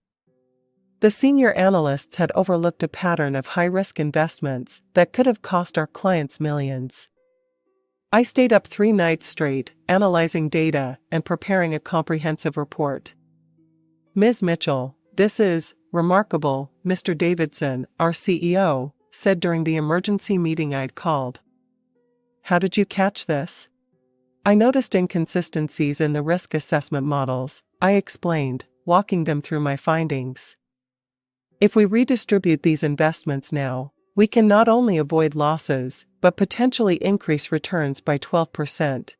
The senior analysts had overlooked a pattern of high-risk investments that could have cost our clients millions. I stayed up 3 nights straight, analyzing data and preparing a comprehensive report. "Ms. Mitchell, this is remarkable," Mr. Davidson, our CEO, said during the emergency meeting I'd called. "How did you catch this?" "I noticed inconsistencies in the risk assessment models," I explained, walking them through my findings. "If we redistribute these investments now, we can not only avoid losses, but potentially increase returns by 12%.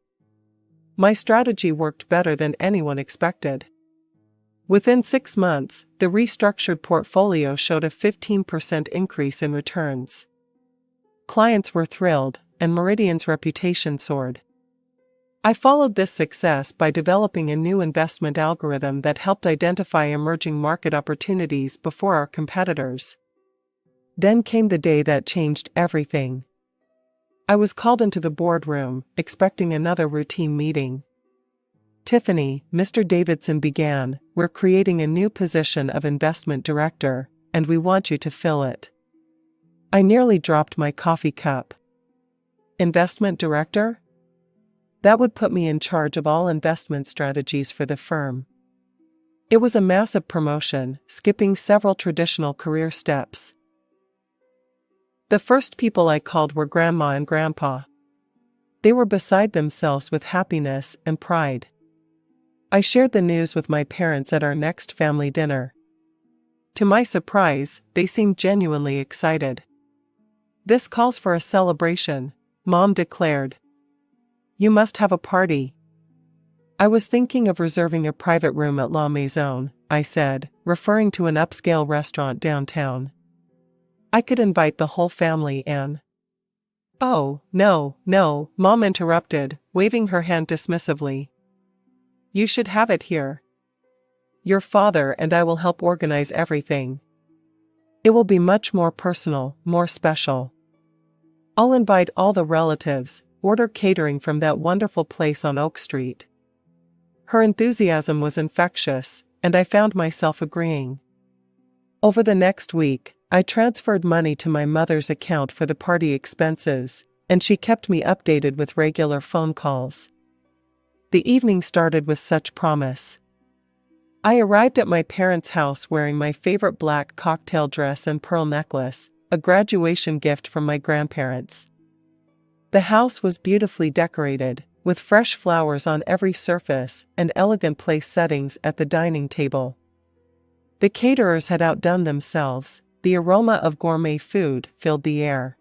My strategy worked better than anyone expected." Within 6 months, the restructured portfolio showed a 15% increase in returns. Clients were thrilled, and Meridian's reputation soared. I followed this success by developing a new investment algorithm that helped identify emerging market opportunities before our competitors. Then came the day that changed everything. I was called into the boardroom, expecting another routine meeting. "Tiffany," Mr. Davidson began, "we're creating a new position of investment director, and we want you to fill it." I nearly dropped my coffee cup. Investment director? That would put me in charge of all investment strategies for the firm. It was a massive promotion, skipping several traditional career steps. The first people I called were Grandma and Grandpa. They were beside themselves with happiness and pride. I shared the news with my parents at our next family dinner. To my surprise, they seemed genuinely excited. "This calls for a celebration," Mom declared. "You must have a party." "I was thinking of reserving a private room at La Maison," I said, referring to an upscale restaurant downtown. "I could invite the whole family and—" "Oh, no, no," Mom interrupted, waving her hand dismissively. "You should have it here. Your father and I will help organize everything. It will be much more personal, more special. I'll invite all the relatives, order catering from that wonderful place on Oak Street." Her enthusiasm was infectious, and I found myself agreeing. Over the next week, I transferred money to my mother's account for the party expenses, and she kept me updated with regular phone calls. The evening started with such promise. I arrived at my parents' house wearing my favorite black cocktail dress and pearl necklace, a graduation gift from my grandparents. The house was beautifully decorated, with fresh flowers on every surface and elegant place settings at the dining table. The caterers had outdone themselves. The aroma of gourmet food filled the air.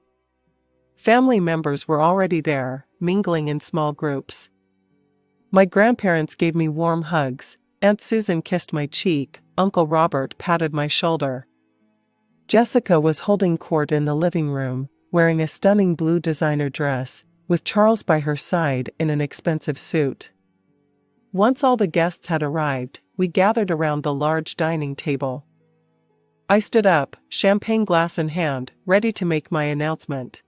Family members were already there, mingling in small groups. My grandparents gave me warm hugs. Aunt Susan kissed my cheek, Uncle Robert patted my shoulder. Jessica was holding court in the living room, wearing a stunning blue designer dress, with Charles by her side in an expensive suit. Once all the guests had arrived, we gathered around the large dining table. I stood up, champagne glass in hand, ready to make my announcement.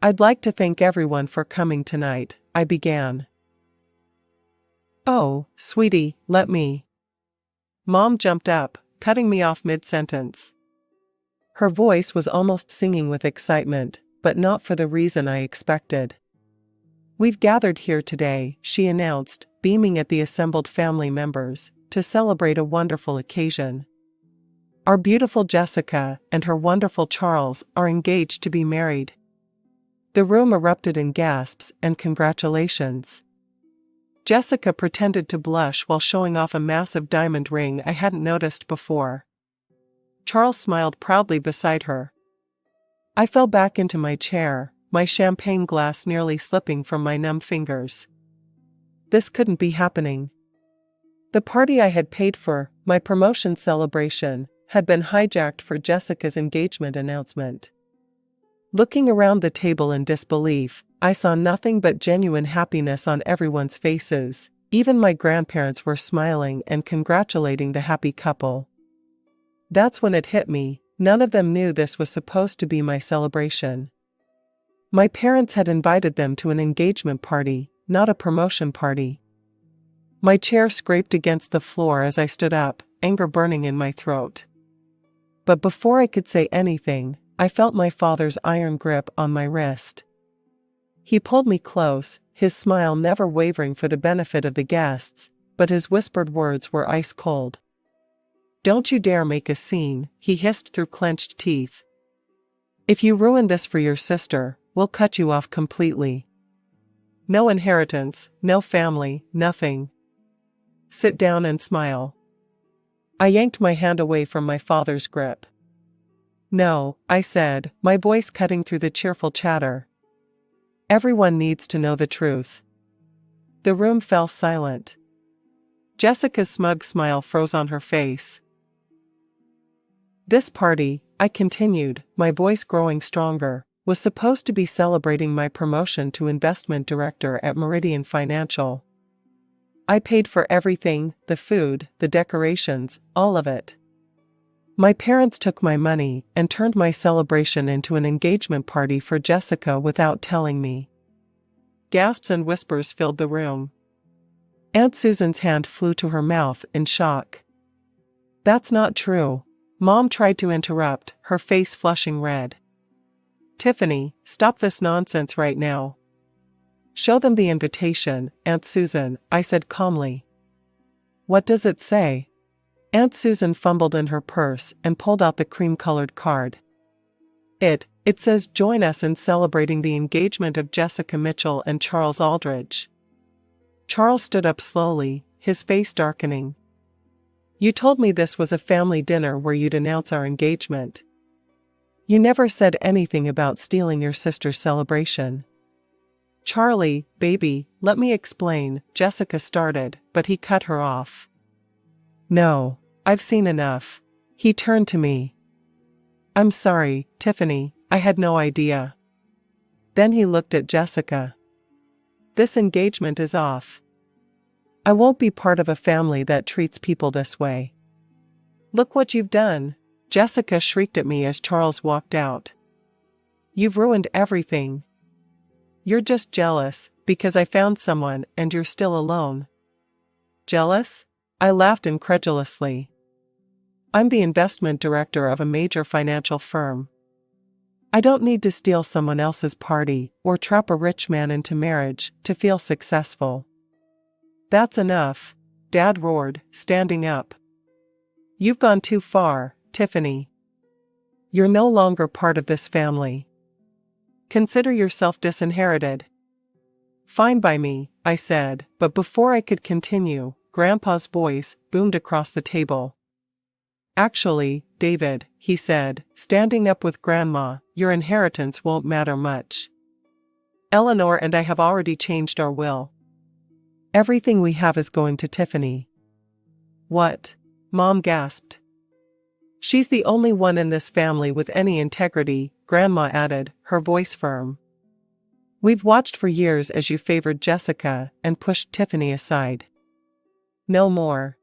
"I'd like to thank everyone for coming tonight," I began. "Oh, sweetie, let me." Mom jumped up, cutting me off mid-sentence. Her voice was almost singing with excitement, but not for the reason I expected. "We've gathered here today," she announced, beaming at the assembled family members, "to celebrate a wonderful occasion. Our beautiful Jessica and her wonderful Charles are engaged to be married." The room erupted in gasps and congratulations. Jessica pretended to blush while showing off a massive diamond ring I hadn't noticed before. Charles smiled proudly beside her. I fell back into my chair, my champagne glass nearly slipping from my numb fingers. This couldn't be happening. The party I had paid for, my promotion celebration, had been hijacked for Jessica's engagement announcement. Looking around the table in disbelief, I saw nothing but genuine happiness on everyone's faces. Even my grandparents were smiling and congratulating the happy couple. That's when it hit me, none of them knew this was supposed to be my celebration. My parents had invited them to an engagement party, not a promotion party. My chair scraped against the floor as I stood up, anger burning in my throat. But before I could say anything, I felt my father's iron grip on my wrist. He pulled me close, his smile never wavering for the benefit of the guests, but his whispered words were ice cold. "Don't you dare make a scene," he hissed through clenched teeth. "If you ruin this for your sister, we'll cut you off completely. No inheritance, no family, nothing. Sit down and smile." I yanked my hand away from my father's grip. "No," I said, my voice cutting through the cheerful chatter. "Everyone needs to know the truth." The room fell silent. Jessica's smug smile froze on her face. "This party," I continued, my voice growing stronger, "was supposed to be celebrating my promotion to investment director at Meridian Financial. I paid for everything, the food, the decorations, all of it. My parents took my money and turned my celebration into an engagement party for Jessica without telling me." Gasps and whispers filled the room. Aunt Susan's hand flew to her mouth in shock. "That's not true." Mom tried to interrupt, her face flushing red. "Tiffany, stop this nonsense right now." "Show them the invitation, Aunt Susan," I said calmly. "What does it say?" Aunt Susan fumbled in her purse and pulled out the cream-colored card. It says join us in celebrating the engagement of Jessica Mitchell and Charles Aldridge." Charles stood up slowly, his face darkening. You told me this was a family dinner where you'd announce our engagement. You never said anything about stealing your sister's celebration. Charlie, baby, let me explain, Jessica started, but he cut her off. No, I've seen enough. He turned to me. I'm sorry, Tiffany, I had no idea. Then he looked at Jessica. This engagement is off. I won't be part of a family that treats people this way. Look what you've done, Jessica shrieked at me as Charles walked out. You've ruined everything. You're just jealous, because I found someone and you're still alone. Jealous? I laughed incredulously. I'm the investment director of a major financial firm. I don't need to steal someone else's party or trap a rich man into marriage to feel successful. That's enough, Dad roared, standing up. You've gone too far, Tiffany. You're no longer part of this family. Consider yourself disinherited. Fine by me, I said, but before I could continue, Grandpa's voice boomed across the table. Actually, David, he said, standing up with Grandma, your inheritance won't matter much. Eleanor and I have already changed our will. Everything we have is going to Tiffany. What? Mom gasped. She's the only one in this family with any integrity, Grandma added, her voice firm. We've watched for years as you favored Jessica and pushed Tiffany aside. No more.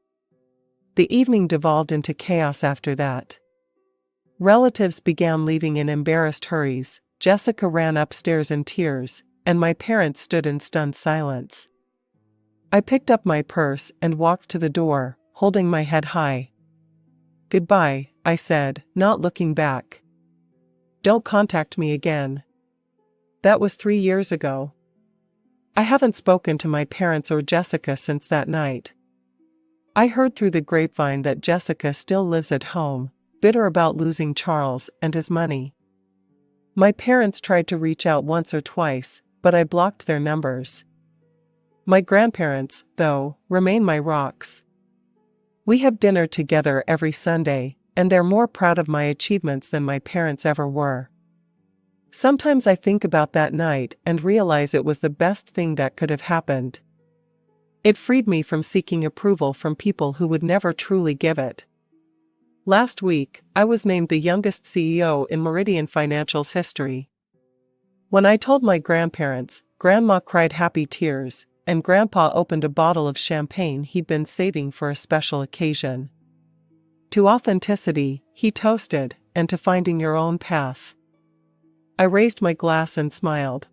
The evening devolved into chaos after that. Relatives began leaving in embarrassed hurries, Jessica ran upstairs in tears, and my parents stood in stunned silence. I picked up my purse and walked to the door, holding my head high. Goodbye, I said, not looking back. Don't contact me again. That was 3 years ago. I haven't spoken to my parents or Jessica since that night. I heard through the grapevine that Jessica still lives at home, bitter about losing Charles and his money. My parents tried to reach out once or twice, but I blocked their numbers. My grandparents, though, remain my rocks. We have dinner together every Sunday, and they're more proud of my achievements than my parents ever were. Sometimes I think about that night and realize it was the best thing that could have happened. It freed me from seeking approval from people who would never truly give it. Last week, I was named the youngest CEO in Meridian Financial's history. When I told my grandparents, Grandma cried happy tears, and Grandpa opened a bottle of champagne he'd been saving for a special occasion. To authenticity, he toasted, and to finding your own path. I raised my glass and smiled.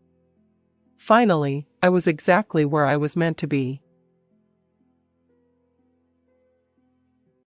Finally, I was exactly where I was meant to be.